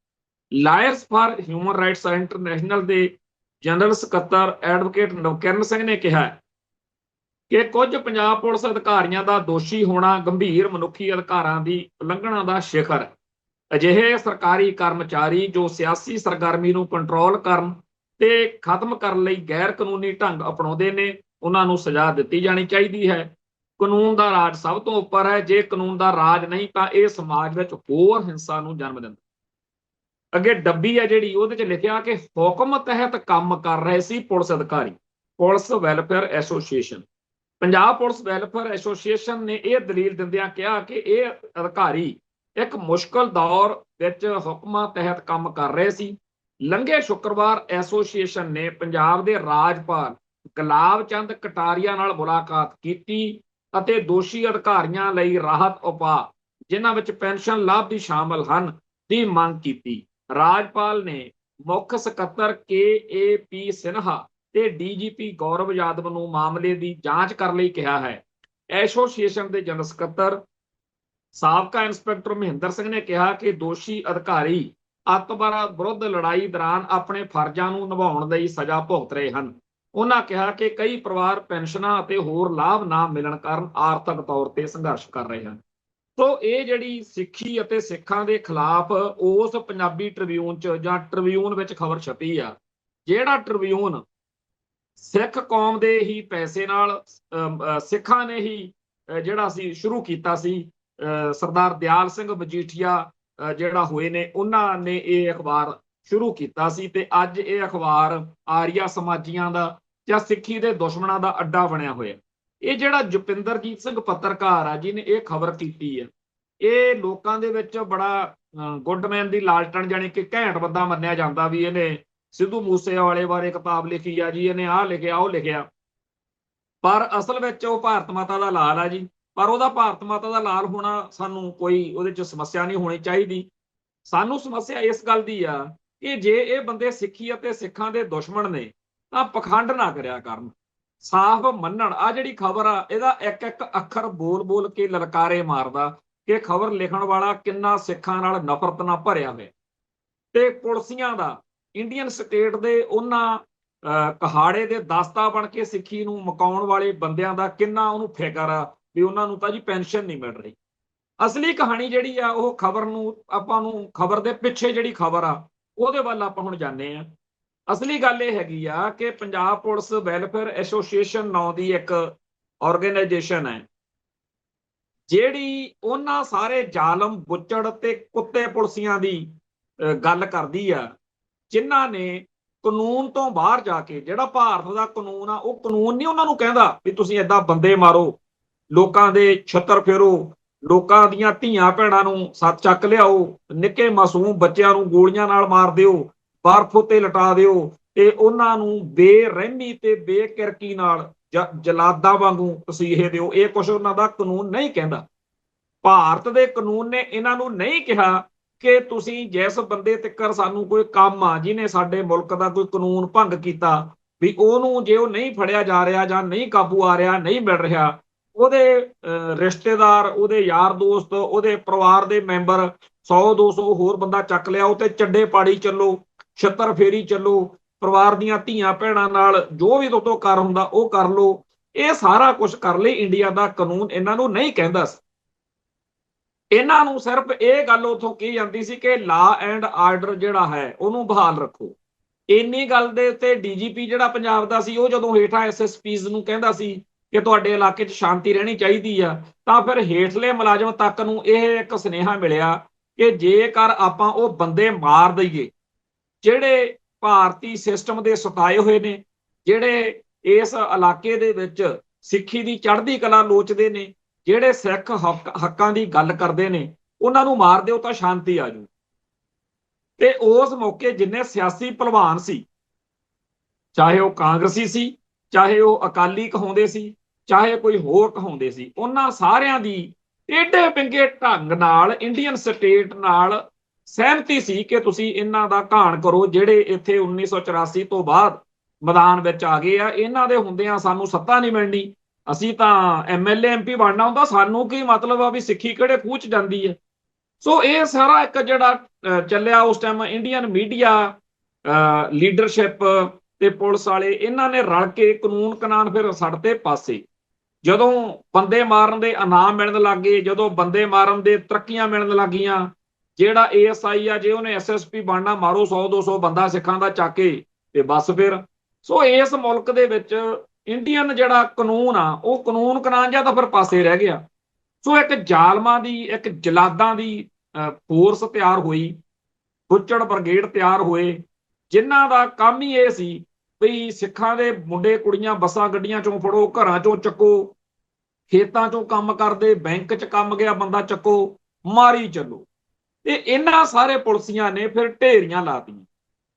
Lawyers for human rights international ਦੇ ਜਨਰਲ ਸਕੱਤਰ ਐਡਵੋਕੇਟ ਨਵਕਿਰਨ ਸਿੰਘ ਨੇ ਕਿਹਾ ਕਿ ਕੁਝ ਪੰਜਾਬ ਪੁਲਿਸ ਅਧਿਕਾਰੀਆਂ ਦਾ ਦੋਸ਼ੀ ਹੋਣਾ ਗੰਭੀਰ ਮਨੁੱਖੀ ਅਧਿਕਾਰਾਂ ਦੀ ਉਲੰਘਣਾ ਦਾ ਸ਼ਿਖਰ ਹੈ। ਅਜਿਹੇ ਸਰਕਾਰੀ ਕਰਮਚਾਰੀ ਜੋ ਸਿਆਸੀ ਸਰਗਰਮੀ ਨੂੰ ਕੰਟਰੋਲ ਕਰਨ ਤੇ ਖਤਮ ਕਰਨ ਲਈ ਗੈਰ ਕਾਨੂੰਨੀ ਢੰਗ ਅਪਣਾਉਂਦੇ ਨੇ, ਉਹਨਾਂ ਨੂੰ ਸਜ਼ਾ ਦਿੱਤੀ ਜਾਣੀ ਚਾਹੀਦੀ ਹੈ। ਕਾਨੂੰਨ ਦਾ ਰਾਜ ਸਭ ਤੋਂ ਉੱਪਰ ਹੈ। ਜੇ ਕਾਨੂੰਨ ਦਾ ਰਾਜ ਨਹੀਂ ਤਾਂ ਇਹ ਸਮਾਜ ਵਿੱਚ ਹੋਰ ਹਿੰਸਾ ਨੂੰ ਜਨਮ ਦਿੰਦਾ। ਅੱਗੇ ਡੱਬੀ ਹੈ ਜਿਹੜੀ, ਉਹਦੇ 'ਚ ਲਿਖਿਆ ਕਿ ਹੁਕਮ ਤਹਿਤ ਕੰਮ ਕਰ ਰਹੇ ਸੀ ਪੁਲਿਸ ਅਧਿਕਾਰੀ, police welfare association. Punjab police welfare association ਨੇ ਇਹ ਦਲੀਲ ਦਿੰਦਿਆਂ ਕਿਹਾ ਕਿ ਇਹ ਅਧਿਕਾਰੀ ਇੱਕ ਮੁਸ਼ਕਲ ਦੌਰ ਵਿੱਚ ਹੁਕਮਾਂ ਤਹਿਤ ਕੰਮ ਕਰ ਰਹੇ ਸੀ। ਲੰਘੇ ਸ਼ੁੱਕਰਵਾਰ ਐਸੋਸੀਏਸ਼ਨ ਨੇ ਪੰਜਾਬ ਦੇ ਰਾਜਪਾਲ ਗੁਲਾਬ ਚੰਦ ਕਟਾਰੀਆ ਨਾਲ ਮੁਲਾਕਾਤ ਕੀਤੀ ਅਤੇ ਦੋਸ਼ੀ ਅਧਿਕਾਰੀਆਂ ਲਈ ਰਾਹਤ ਉਪਾਅ, ਜਿਨ੍ਹਾਂ ਵਿੱਚ ਪੈਨਸ਼ਨ ਲਾਭ ਵੀ ਸ਼ਾਮਲ ਹਨ, ਦੀ ਮੰਗ ਕੀਤੀ। ਰਾਜਪਾਲ ਨੇ ਮੁੱਖ ਸਕੱਤਰ KAP ਸਿਨਹਾ ਤੇ DGP ਗੌਰਵ ਯਾਦਵ ਨੂੰ ਮਾਮਲੇ ਦੀ ਜਾਂਚ ਕਰਨ ਲਈ ਕਿਹਾ ਹੈ। ਐਸੋਸੀਏਸ਼ਨ ਦੇ ਜਨਰਲ ਸਕੱਤਰ ਸਾਬਕਾ ਇੰਸਪੈਕਟਰ ਮਹਿੰਦਰ ਸਿੰਘ ਨੇ ਕਿਹਾ ਕਿ ਦੋਸ਼ੀ ਅਧਿਕਾਰੀ ਅੱਤਵਾਦ ਵਿਰੁੱਧ ਲੜਾਈ ਦੌਰਾਨ ਆਪਣੇ ਫਰਜ਼ਾਂ ਨੂੰ ਨਿਭਾਉਣ ਲਈ ਸਜ਼ਾ ਭੁਗਤ ਰਹੇ ਹਨ। ਉਹਨਾਂ ਕਿਹਾ ਕਿ ਕਈ ਪਰਿਵਾਰ ਪੈਨਸ਼ਨਾਂ ਅਤੇ ਹੋਰ ਲਾਭ ਨਾ ਮਿਲਣ ਕਾਰਨ ਆਰਥਿਕ ਤੌਰ ਤੇ ਸੰਘਰਸ਼ ਕਰ ਰਹੇ ਹਨ। ਸੋ ਇਹ ਜਿਹੜੀ ਸਿੱਖੀ ਅਤੇ ਸਿੱਖਾਂ ਦੇ ਖਿਲਾਫ ਉਸ ਪੰਜਾਬੀ ਟ੍ਰਿਬਿਊਨ 'ਚ ਜਾਂ ਟ੍ਰਿਬਿਊਨ ਵਿੱਚ ਖਬਰ ਛਪੀ ਆ, ਜਿਹੜਾ ਟ੍ਰਿਬਿਊਨ ਸਿੱਖ ਕੌਮ ਦੇ ਹੀ ਪੈਸੇ ਨਾਲ ਸਿੱਖਾਂ ਨੇ ਹੀ ਜਿਹੜਾ ਸੀ ਸ਼ੁਰੂ ਕੀਤਾ ਸੀ। ਸਰਦਾਰ ਦਿਆਲ ਸਿੰਘ ਮਜੀਠੀਆ ਜਿਹੜਾ ਹੋਏ ਨੇ, ਉਹਨਾਂ ਨੇ ਇਹ ਅਖਬਾਰ ਸ਼ੁਰੂ ਕੀਤਾ ਸੀ ਤੇ ਅੱਜ ਇਹ ਅਖਬਾਰ ਆਰੀਆ ਸਮਾਜੀਆਂ ਦਾ ਜਾਂ ਸਿੱਖੀ ਦੇ ਦੁਸ਼ਮਣਾਂ ਦਾ ਅੱਡਾ ਬਣਿਆ ਹੋਇਆ। ਇਹ ਜਿਹੜਾ ਜਪਿੰਦਰਜੀਤ ਸਿੰਘ ਪੱਤਰਕਾਰ ਆ ਜਿਹਨੇ ਇਹ ਖਬਰ ਕੀਤੀ ਹੈ, ਇਹ ਲੋਕਾਂ ਦੇ ਵਿੱਚ ਬੜਾ ਗੁੱਡਮੈਨ ਦੀ ਲਾਲਟਨ ਜਾਣੀ ਕਿ ਘੈਂਟ ਬੰਦਾ ਮੰਨਿਆ ਜਾਂਦਾ ਵੀ ਇਹਨੇ ਸਿੱਧੂ ਮੂਸੇਵਾਲੇ ਬਾਰੇ ਕਿਤਾਬ ਲਿਖੀ ਆ ਜੀ, ਇਹਨੇ ਆਹ ਲਿਖਿਆ ਉਹ ਲਿਖਿਆ। ਪਰ ਅਸਲ ਵਿੱਚ ਉਹ ਭਾਰਤ ਮਾਤਾ ਦਾ ਲਾਲ ਆ ਜੀ। ਪਰ ਉਹਦਾ ਭਾਰਤ ਮਾਤਾ ਦਾ ਲਾਲ ਹੋਣਾ ਸਾਨੂੰ ਕੋਈ ਉਹਦੇ 'ਚ ਸਮੱਸਿਆ ਨਹੀਂ ਹੋਣੀ ਚਾਹੀਦੀ। ਸਾਨੂੰ ਸਮੱਸਿਆ ਇਸ ਗੱਲ ਦੀ ਆ ਕਿ ਜੇ ਇਹ ਬੰਦੇ ਸਿੱਖੀ ਅਤੇ ਸਿੱਖਾਂ ਦੇ ਦੁਸ਼ਮਣ ਨੇ ਤਾਂ ਪਖੰਡ ਨਾ ਕਰਿਆ ਕਰਨ, ਸਾਫ਼ ਮੰਨਣ। ਆ ਜਿਹੜੀ ਖਬਰ ਆ ਇਹਦਾ ਇੱਕ ਇੱਕ ਅੱਖਰ ਬੋਲ ਬੋਲ ਕੇ ਲਲਕਾਰੇ ਮਾਰਦਾ ਕਿ ਖਬਰ ਲਿਖਣ ਵਾਲਾ ਕਿੰਨਾ ਸਿੱਖਾਂ ਨਾਲ ਨਫ਼ਰਤ ਨਾਲ ਭਰਿਆ ਹੋਇਆ। ਤੇ ਪੁਲਸੀਆਂ ਦਾ, ਇੰਡੀਅਨ ਸਟੇਟ ਦੇ ਉਹਨਾਂ ਕਹਾੜੇ ਦੇ ਦਸਤਾ ਬਣ ਕੇ ਸਿੱਖੀ ਨੂੰ ਮਕਾਉਣ ਵਾਲੇ ਬੰਦਿਆਂ ਦਾ ਕਿੰਨਾ ਉਹਨੂੰ ਫਿਕਰ ਆ ਵੀ ਉਹਨਾਂ ਨੂੰ ਤਾਂ ਜੀ ਪੈਨਸ਼ਨ ਨਹੀਂ ਮਿਲ ਰਹੀ। ਅਸਲੀ ਕਹਾਣੀ ਜਿਹੜੀ ਆ ਉਹ ਖਬਰ ਨੂੰ, ਆਪਾਂ ਨੂੰ ਖਬਰ ਦੇ ਪਿੱਛੇ ਜਿਹੜੀ ਖਬਰ ਆ ਉਹਦੇ ਵੱਲ ਆਪਾਂ ਹੁਣ ਜਾਂਦੇ ਆ। ਅਸਲੀ ਗੱਲ ਇਹ ਹੈਗੀ ਆ ਕਿ ਪੰਜਾਬ ਪੁਲਿਸ ਵੈਲਫੇਅਰ ਐਸੋਸੀਏਸ਼ਨ ਨਾਂ ਦੀ ਇੱਕ ਆਰਗੇਨਾਈਜੇਸ਼ਨ ਹੈ ਜਿਹੜੀ ਉਹਨਾਂ ਸਾਰੇ ਜ਼ਾਲਮ ਬੁੱਚੜ ਤੇ ਕੁੱਤੇ ਪੁਲਸੀਆਂ ਦੀ ਗੱਲ ਕਰਦੀ ਆ, ਜਿਨ੍ਹਾਂ ਨੇ ਕਾਨੂੰਨ ਤੋਂ ਬਾਹਰ ਜਾ ਕੇ, ਜਿਹੜਾ ਭਾਰਤ ਦਾ ਕਾਨੂੰਨ ਆ ਉਹ ਕਾਨੂੰਨ ਨਹੀਂ ਉਹਨਾਂ ਨੂੰ ਕਹਿੰਦਾ ਵੀ ਤੁਸੀਂ ਏਦਾਂ ਬੰਦੇ ਮਾਰੋ, ਲੋਕਾਂ ਦੇ ਛੱਤਰ ਫੇਰੋ, ਲੋਕਾਂ ਦੀਆਂ ਧੀਆਂ ਭੈਣਾਂ ਨੂੰ ਸੱਤ ਚੱਕ ਲਿਆਓ, ਨਿੱਕੇ ਮਾਸੂਮ ਬੱਚਿਆਂ ਨੂੰ ਗੋਲੀਆਂ ਨਾਲ ਮਾਰ ਦਿਓ, ਬਰਫ਼ ਉੱਤੇ ਲਟਾ ਦਿਓ ਤੇ ਉਹਨਾਂ ਨੂੰ ਬੇਰਹਿਮੀ ਤੇ ਬੇਕਿਰਕੀ ਨਾਲ ਜਲਾਦਾਂ ਵਾਂਗੂ ਤਸੀਹੇ ਦਿਓ। ਇਹ ਕੁਛ ਉਹਨਾਂ ਦਾ ਕਾਨੂੰਨ ਨਹੀਂ ਕਹਿੰਦਾ। ਭਾਰਤ ਦੇ ਕਾਨੂੰਨ ਨੇ ਇਹਨਾਂ ਨੂੰ ਨਹੀਂ ਕਿਹਾ ਕਿ ਤੁਸੀਂ ਜਿਸ ਬੰਦੇ ਤੱਕਰ ਸਾਨੂੰ ਕੋਈ ਕੰਮ ਆ ਜਿਹਨੇ ਸਾਡੇ ਮੁਲਕ ਦਾ ਕੋਈ ਕਾਨੂੰਨ ਭੰਗ ਕੀਤਾ ਵੀ ਉਹਨੂੰ, ਜੇ ਉਹ ਨਹੀਂ ਫੜਿਆ ਜਾ ਰਿਹਾ ਜਾਂ ਨਹੀਂ ਕਾਬੂ ਆ ਰਿਹਾ, ਨਹੀਂ ਮਿਲ ਰਿਹਾ, ਉਹਦੇ ਰਿਸ਼ਤੇਦਾਰ, ਉਹਦੇ ਯਾਰ ਦੋਸਤ, ਉਹਦੇ ਪਰਿਵਾਰ ਦੇ ਮੈਂਬਰ 100-200 ਹੋਰ ਬੰਦਾ ਚੱਕ ਲਿਆ, ਉਹ ਤੇ ਚੱਡੇ ਪਾੜੀ ਚੱਲੋ, ਛੱਤਰ ਫੇਰੀ ਚੱਲੋ, ਪਰਿਵਾਰ ਦੀਆਂ ਧੀਆਂ ਭੈਣਾਂ ਨਾਲ ਜੋ ਵੀ ਤੋਂ ਕਰ ਹੁੰਦਾ ਉਹ ਕਰ ਲਓ। ਇਹ ਸਾਰਾ ਕੁਝ ਕਰ ਲਈ ਇੰਡੀਆ ਦਾ ਕਾਨੂੰਨ ਇਹਨਾਂ ਨੂੰ ਨਹੀਂ ਕਹਿੰਦਾ ਸੀ। ਇਹਨਾਂ ਨੂੰ ਸਿਰਫ ਇਹ ਗੱਲ ਉਥੋਂ ਕਹੀ ਜਾਂਦੀ ਸੀ ਕਿ ਲਾ ਐਂਡ ਆਰਡਰ ਜਿਹੜਾ ਹੈ ਉਹਨੂੰ ਬਹਾਲ ਰੱਖੋ। ਇੰਨੀ ਗੱਲ ਦੇ ਉੱਤੇ DGP ਜਿਹੜਾ ਪੰਜਾਬ ਦਾ ਸੀ, ਉਹ ਜਦੋਂ ਹੇਠਾਂ SSPs ਨੂੰ ਕਹਿੰਦਾ ਸੀ ਕਿ ਤੁਹਾਡੇ ਇਲਾਕੇ 'ਚ ਸ਼ਾਂਤੀ ਰਹਿਣੀ ਚਾਹੀਦੀ ਆ, ਤਾਂ ਫਿਰ ਹੇਠਲੇ ਮੁਲਾਜ਼ਮ ਤੱਕ ਨੂੰ ਇਹ ਇੱਕ ਸੁਨੇਹਾ ਮਿਲਿਆ ਕਿ ਜੇਕਰ ਆਪਾਂ ਉਹ ਬੰਦੇ ਮਾਰ ਦਈਏ ਜਿਹੜੇ ਭਾਰਤੀ ਸਿਸਟਮ ਦੇ ਸਤਾਏ ਹੋਏ ਨੇ, ਜਿਹੜੇ ਇਸ ਇਲਾਕੇ ਦੇ ਵਿੱਚ ਸਿੱਖੀ ਦੀ ਚੜ੍ਹਦੀ ਕਲਾ ਲੋਚਦੇ ਨੇ, ਜਿਹੜੇ ਸਿੱਖ ਹੱਕਾਂ ਦੀ ਗੱਲ ਕਰਦੇ ਨੇ, ਉਹਨਾਂ ਨੂੰ ਮਾਰ ਦਿਓ ਤਾਂ ਸ਼ਾਂਤੀ ਆ ਜੂ। ਤੇ ਉਸ ਮੌਕੇ ਜਿੰਨੇ ਸਿਆਸੀ ਭਲਵਾਨ ਸੀ, ਚਾਹੇ ਉਹ ਕਾਂਗਰਸੀ ਸੀ, ਚਾਹੇ ਉਹ ਅਕਾਲੀ ਕਹਾਉਂਦੇ ਸੀ, ਚਾਹੇ ਕੋਈ ਹੋਰ ਕਹਾਉਂਦੇ ਸੀ, ਉਹਨਾਂ ਸਾਰਿਆਂ ਦੀ ਏਡੇ ਪਿੰਗੇ ਢੰਗ ਨਾਲ ਇੰਡੀਅਨ ਸਟੇਟ ਨਾਲ ਸਹਿਮਤੀ ਸੀ ਕਿ ਤੁਸੀਂ ਇਹਨਾਂ ਦਾ ਘਾਣ ਕਰੋ। ਜਿਹੜੇ ਇੱਥੇ 1984 ਤੋਂ ਬਾਅਦ ਮੈਦਾਨ ਵਿੱਚ ਆ ਗਏ ਆ, ਇਹਨਾਂ ਦੇ ਹੁੰਦਿਆਂ ਸਾਨੂੰ ਸੱਤਾ ਨਹੀਂ ਮਿਲਣੀ, ਅਸੀਂ ਤਾਂ MLA MP ਬਣਨਾ ਹੁੰਦਾ, ਸਾਨੂੰ ਕੀ ਮਤਲਬ ਆ ਵੀ ਸਿੱਖੀ ਕਿਹੜੇ ਖੂਹ 'ਚ ਜਾਂਦੀ ਹੈ। ਸੋ ਇਹ ਸਾਰਾ ਇੱਕ ਜਿਹੜਾ ਚੱਲਿਆ ਉਸ ਟਾਈਮ, ਇੰਡੀਅਨ ਮੀਡੀਆ ਲੀਡਰਸ਼ਿਪ ਤੇ ਪੁਲਿਸ ਵਾਲੇ, ਇਹਨਾਂ ਨੇ ਰਲ ਕੇ ਕਾਨੂੰਨ ਕਨਾਨ ਫਿਰ ਸੱਟਦੇ ਪਾਸੇ। ਜਦੋਂ ਬੰਦੇ ਮਾਰਨ ਦੇ ਇਨਾਮ ਮਿਲਣ ਲੱਗ ਗਏ, ਜਦੋਂ ਬੰਦੇ ਮਾਰਨ ਦੇ ਤਰੱਕੀਆਂ ਮਿਲਣ ਲੱਗੀਆਂ, ਜਿਹੜਾ ASI ਆ ਜੇ ਉਹਨੇ SSP ਬਣਨਾ, ਮਾਰੋ 100-200 ਬੰਦਾ ਸਿੱਖਾਂ ਦਾ ਚੱਕ ਕੇ ਤੇ ਬਸ ਫਿਰ ਸੋ ਇਸ ਮੁਲਕ ਦੇ ਵਿੱਚ ਇੰਡੀਅਨ ਜਿਹੜਾ ਕਾਨੂੰਨ ਆ ਉਹ ਕਾਨੂੰਨ ਕਨਾਨ ਜਾਂ ਤਾਂ ਫਿਰ ਪਾਸੇ ਰਹਿ ਗਿਆ। ਸੋ ਇੱਕ ਜ਼ਾਲਮਾਂ ਦੀ ਇੱਕ ਜਲਾਦਾਂ ਦੀ ਫੋਰਸ ਤਿਆਰ ਹੋਈ, ਬੁੱਚੜ ਬ੍ਰਿਗੇਡ ਤਿਆਰ ਹੋਏ, ਜਿਨ੍ਹਾਂ ਦਾ ਕੰਮ ਹੀ ਇਹ ਸੀ ਵੀ ਸਿੱਖਾਂ ਦੇ ਮੁੰਡੇ ਕੁੜੀਆਂ ਬੱਸਾਂ ਗੱਡੀਆਂ ਚੋਂ ਫੜੋ, ਘਰਾਂ ਚੋਂ ਚੱਕੋ, ਖੇਤਾਂ ਚੋਂ ਕੰਮ ਕਰਦੇ, ਬੈਂਕ 'ਚ ਕੰਮ ਗਿਆ ਬੰਦਾ ਚੱਕੋ, ਮਾਰੀ ਚੱਲੋ। ਤੇ ਇਹਨਾਂ ਸਾਰੇ ਪੁਲਿਸੀਆਂ ਨੇ ਫਿਰ ਢੇਰੀਆਂ ਲਾਤੀਆਂ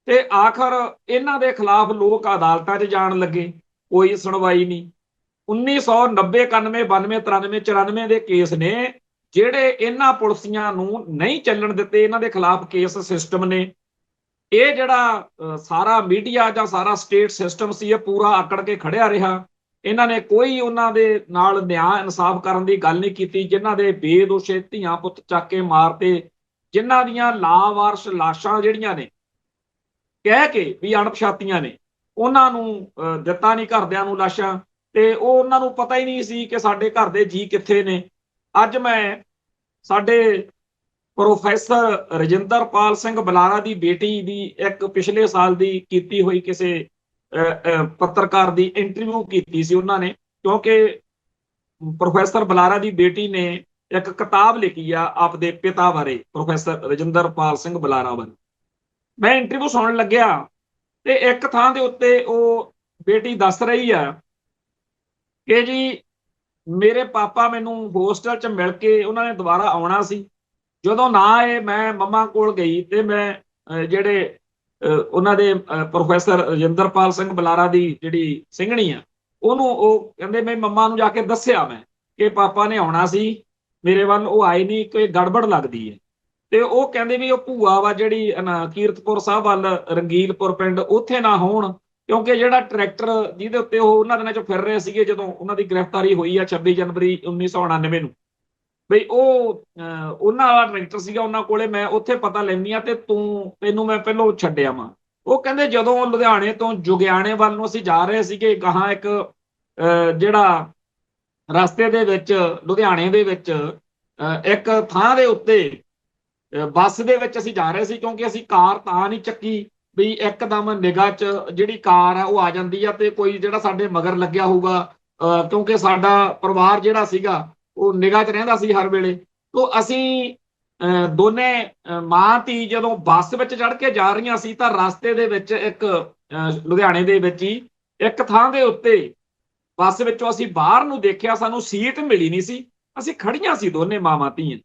ਤੇ ਆਖਰ ਇਹਨਾਂ ਦੇ ਖਿਲਾਫ ਲੋਕ ਅਦਾਲਤਾਂ 'ਚ ਜਾਣ ਲੱਗੇ, ਕੋਈ ਸੁਣਵਾਈ ਨਹੀਂ। 1990, 91, 92, 93, 94 ਦੇ ਕੇਸ ਨੇ ਜਿਹੜੇ ਇਹਨਾਂ ਪੁਲਿਸੀਆਂ ਨੂੰ ਨਹੀਂ ਚੱਲਣ ਦਿੱਤੇ। ਇਹਨਾਂ ਦੇ ਖਿਲਾਫ ਕੇਸ ਸਿਸਟਮ ਨੇ, ਇਹ ਜਿਹੜਾ ਸਾਰਾ ਮੀਡੀਆ ਜਾਂ ਸਾਰਾ ਸਟੇਟ ਸਿਸਟਮ ਸੀ, ਇਹ ਪੂਰਾ ਆਕੜ ਕੇ ਖੜਿਆ ਰਿਹਾ। ਇਹਨਾਂ ਨੇ ਕੋਈ ਉਹਨਾਂ ਦੇ ਨਾਲ ਨਿਆਂ ਇਨਸਾਫ ਕਰਨ ਦੀ ਗੱਲ ਨਹੀਂ ਕੀਤੀ। ਜਿਨ੍ਹਾਂ ਦੇ ਬੇਦੋਸ਼ੇ ਧੀਆਂ ਪੁੱਤ ਚੱਕ ਕੇ ਮਾਰਤੇ, ਜਿਨ੍ਹਾਂ ਦੀਆਂ ਲਾਵਾਰਸ ਲਾਸ਼ਾਂ ਜਿਹੜੀਆਂ ਨੇ ਕਹਿ ਕੇ ਵੀ ਅਣਪਛਾਤੀਆਂ ਨੇ, ਉਹਨਾਂ ਨੂੰ ਦਿੱਤਾ ਨਹੀਂ ਘਰਦਿਆਂ ਨੂੰ ਲਾਸ਼ਾਂ, ਤੇ ਉਹ ਉਹਨਾਂ ਨੂੰ ਪਤਾ ਹੀ ਨਹੀਂ ਸੀ ਕਿ ਸਾਡੇ ਘਰ ਦੇ ਜੀ ਕਿੱਥੇ ਨੇ। ਅੱਜ ਮੈਂ ਸਾਡੇ ਪ੍ਰੋਫੈਸਰ ਰਜਿੰਦਰਪਾਲ ਸਿੰਘ ਬੁਲਾਰਾ ਦੀ ਬੇਟੀ ਦੀ ਇੱਕ ਪਿਛਲੇ ਸਾਲ ਦੀ ਕੀਤੀ ਹੋਈ ਕਿਸੇ ਪੱਤਰਕਾਰ ਦੀ ਇੰਟਰਵਿਊ ਕੀਤੀ ਸੀ ਉਹਨਾਂ ਨੇ, ਕਿਉਂਕਿ ਪ੍ਰੋਫੈਸਰ ਬੁਲਾਰਾ ਦੀ ਬੇਟੀ ਨੇ ਇੱਕ ਕਿਤਾਬ ਲਿਖੀ ਆ ਆਪਦੇ ਪਿਤਾ ਬਾਰੇ, ਪ੍ਰੋਫੈਸਰ ਰਜਿੰਦਰਪਾਲ ਸਿੰਘ ਬੁਲਾਰਾ ਬਾਰੇ। ਮੈਂ ਇੰਟਰਵਿਊ ਸੁਣਨ ਲੱਗਿਆ ਤੇ ਇੱਕ ਥਾਂ ਦੇ ਉੱਤੇ ਉਹ ਬੇਟੀ ਦੱਸ ਰਹੀ ਆ ਕਿ ਜੀ ਮੇਰੇ ਪਾਪਾ ਮੈਨੂੰ ਹੋਸਟਲ 'ਚ ਮਿਲ ਕੇ ਉਹਨਾਂ ਨੇ ਦੁਬਾਰਾ ਆਉਣਾ ਸੀ, ਜਦੋਂ ਨਾ ਆਏ ਮੈਂ ਮੰਮਾ ਕੋਲ ਗਈ ਤੇ ਮੈਂ ਜਿਹੜੇ ਉਹਨਾਂ ਦੇ ਪ੍ਰੋਫੈਸਰ ਰਜਿੰਦਰਪਾਲ ਸਿੰਘ ਬੁਲਾਰਾ ਦੀ ਜਿਹੜੀ ਸਿੰਘਣੀ ਆ ਉਹਨੂੰ ਉਹ ਕਹਿੰਦੇ ਮੈਂ ਮੰਮਾ ਨੂੰ ਜਾ ਕੇ ਦੱਸਿਆ ਮੈਂ ਕਿ ਪਾਪਾ ਨੇ ਆਉਣਾ ਸੀ ਮੇਰੇ ਵੱਲ, ਉਹ ਆਏ ਨਹੀਂ, ਕੋਈ ਗੜਬੜ ਲੱਗਦੀ ਹੈ। ਤੇ ਉਹ ਕਹਿੰਦੇ ਵੀ ਉਹ ਭੂਆ ਵਾ ਜਿਹੜੀ ਕੀਰਤਪੁਰ ਸਾਹਿਬ ਵੱਲ ਰੰਗੀਲਪੁਰ ਪਿੰਡ, ਉੱਥੇ ਨਾ ਹੋਣ, ਕਿਉਂਕਿ ਜਿਹੜਾ ਟਰੈਕਟਰ ਜਿਹਦੇ ਉੱਤੇ ਉਹ ਉਹਨਾਂ ਦਿਨਾਂ 'ਚ ਫਿਰ ਰਹੇ ਸੀਗੇ ਜਦੋਂ ਉਹਨਾਂ ਦੀ ਗ੍ਰਿਫਤਾਰੀ ਹੋਈ ਆ 26 ਜਨਵਰੀ 1999 ਨੂੰ, ਬਈ ਉਹ ਉਹਨਾਂ ਵਾਲਾ ਟਰੈਕਟਰ ਸੀਗਾ ਉਹਨਾਂ ਕੋਲੇ, ਮੈਂ ਉੱਥੇ ਪਤਾ ਲੈਂਦੀ ਆ ਤੇ ਤੈਨੂੰ ਮੈਂ ਪਹਿਲੋਂ ਛੱਡਿਆ ਵਾਂ। ਉਹ ਕਹਿੰਦੇ ਜਦੋਂ ਲੁਧਿਆਣੇ ਤੋਂ ਜੁਗਿਆਣੇ ਵੱਲ ਨੂੰ ਅਸੀਂ ਜਾ ਰਹੇ ਸੀਗੇ, ਗਾਹਾਂ ਇੱਕ ਜਿਹੜਾ ਰਸਤੇ ਦੇ ਵਿੱਚ ਲੁਧਿਆਣੇ ਦੇ ਵਿੱਚ ਇੱਕ ਥਾਂ ਦੇ ਉੱਤੇ ਬੱਸ ਦੇ ਵਿੱਚ ਅਸੀਂ ਜਾ ਰਹੇ ਸੀ, ਕਿਉਂਕਿ ਅਸੀਂ ਕਾਰ ਤਾਂ ਨਹੀਂ ਚੱਕੀ ਵੀ ਇੱਕਦਮ ਨਿਗਾਹ 'ਚ ਜਿਹੜੀ ਕਾਰ ਆ ਉਹ ਆ ਜਾਂਦੀ ਆ ਤੇ ਕੋਈ ਜਿਹੜਾ ਸਾਡੇ ਮਗਰ ਲੱਗਿਆ ਹੋਊਗਾ, ਕਿਉਂਕਿ ਸਾਡਾ ਪਰਿਵਾਰ ਜਿਹੜਾ ਸੀਗਾ ਉਹ ਨਿਗਾਹ 'ਚ ਰਹਿੰਦਾ ਸੀ ਹਰ ਵੇਲੇ। ਤੋਂ ਅਸੀਂ ਦੋਨੇ ਮਾਂ ਧੀ ਜਦੋਂ ਬੱਸ ਵਿੱਚ ਚੜ੍ਹ ਕੇ ਜਾ ਰਹੀਆਂ ਸੀ ਤਾਂ ਰਸਤੇ ਦੇ ਵਿੱਚ ਇੱਕ ਲੁਧਿਆਣੇ ਦੇ ਵਿੱਚ ਹੀ ਇੱਕ ਥਾਂ ਦੇ ਉੱਤੇ ਬੱਸ ਵਿੱਚੋਂ ਅਸੀਂ ਬਾਹਰ ਨੂੰ ਦੇਖਿਆ, ਸਾਨੂੰ ਸੀਟ ਮਿਲੀ ਨਹੀਂ ਸੀ, ਅਸੀਂ ਖੜੀਆਂ ਸੀ ਦੋਨੇ ਮਾਵਾਂ ਧੀਆਂ।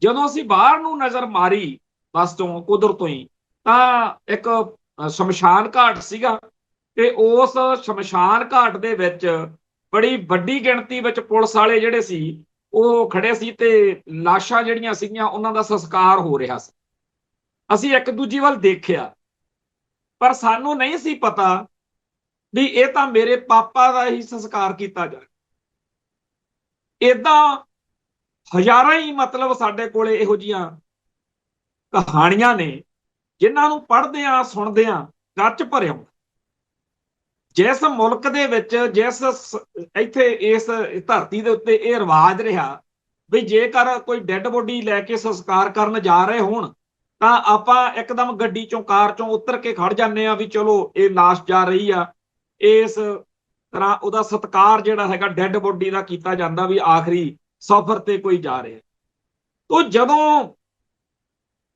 ਜਦੋਂ ਅਸੀਂ ਬਾਹਰ ਨੂੰ ਨਜ਼ਰ ਮਾਰੀ ਬੱਸ ਤੋਂ ਕੁਦਰਤ ਤੋਂ ਹੀ, ਤਾਂ ਇੱਕ ਸ਼ਮਸ਼ਾਨ ਘਾਟ ਸੀਗਾ ਤੇ ਉਸ ਸ਼ਮਸ਼ਾਨ ਘਾਟ ਦੇ ਵਿੱਚ ਬੜੀ ਵੱਡੀ ਗਿਣਤੀ ਵਿੱਚ ਪੁਲਿਸ ਵਾਲੇ ਜਿਹੜੇ ਸੀ ਉਹ ਖੜੇ ਸੀ ਤੇ ਲਾਸ਼ਾਂ ਜਿਹੜੀਆਂ ਸੀਗੀਆਂ ਉਹਨਾਂ ਦਾ ਸੰਸਕਾਰ ਹੋ ਰਿਹਾ ਸੀ। ਅਸੀਂ ਇੱਕ ਦੂਜੀ ਵੱਲ ਦੇਖਿਆ, ਪਰ ਸਾਨੂੰ ਨਹੀਂ ਸੀ ਪਤਾ ਵੀ ਇਹ ਤਾਂ ਮੇਰੇ ਪਾਪਾ ਦਾ ਹੀ ਸੰਸਕਾਰ ਕੀਤਾ ਜਾ। ਏਦਾਂ ਹਜ਼ਾਰਾਂ ਹੀ ਮਤਲਬ ਸਾਡੇ ਕੋਲੇ ਇਹੋ ਜਿਹੀਆਂ ਕਹਾਣੀਆਂ ਨੇ ਜਿਨ੍ਹਾਂ ਨੂੰ ਪੜ੍ਹਦੇ ਆ ਸੁਣਦੇ ਆ ਗੱਚ ਭਰਿਆ। ਜਿਸ ਮੁਲਕ ਦੇ ਵਿੱਚ ਜਿਸ ਇੱਥੇ ਇਸ ਧਰਤੀ ਦੇ ਉੱਤੇ ਇਹ ਰਿਵਾਜ ਰਿਹਾ ਵੀ ਜੇਕਰ ਕੋਈ ਡੈੱਡ ਬੋਡੀ ਲੈ ਕੇ ਸੰਸਕਾਰ ਕਰਨ ਜਾ ਰਹੇ ਹੋਣ ਤਾਂ ਆਪਾਂ ਇੱਕਦਮ ਗੱਡੀ ਚੋਂ ਕਾਰ ਚੋਂ ਉਤਰ ਕੇ ਖੜ ਜਾਂਦੇ ਆ ਵੀ ਚਲੋ ਇਹ ਲਾਸ਼ ਜਾ ਰਹੀ ਆ, ਇਸ ਤਰ੍ਹਾਂ ਉਹਦਾ ਸਤਿਕਾਰ ਜਿਹੜਾ ਹੈਗਾ ਡੈੱਡ ਬੋਡੀ ਦਾ ਕੀਤਾ ਜਾਂਦਾ ਵੀ ਆਖਰੀ ਸਫ਼ਰ ਤੇ ਕੋਈ ਜਾ ਰਿਹਾ। ਤੋਂ ਜਦੋਂ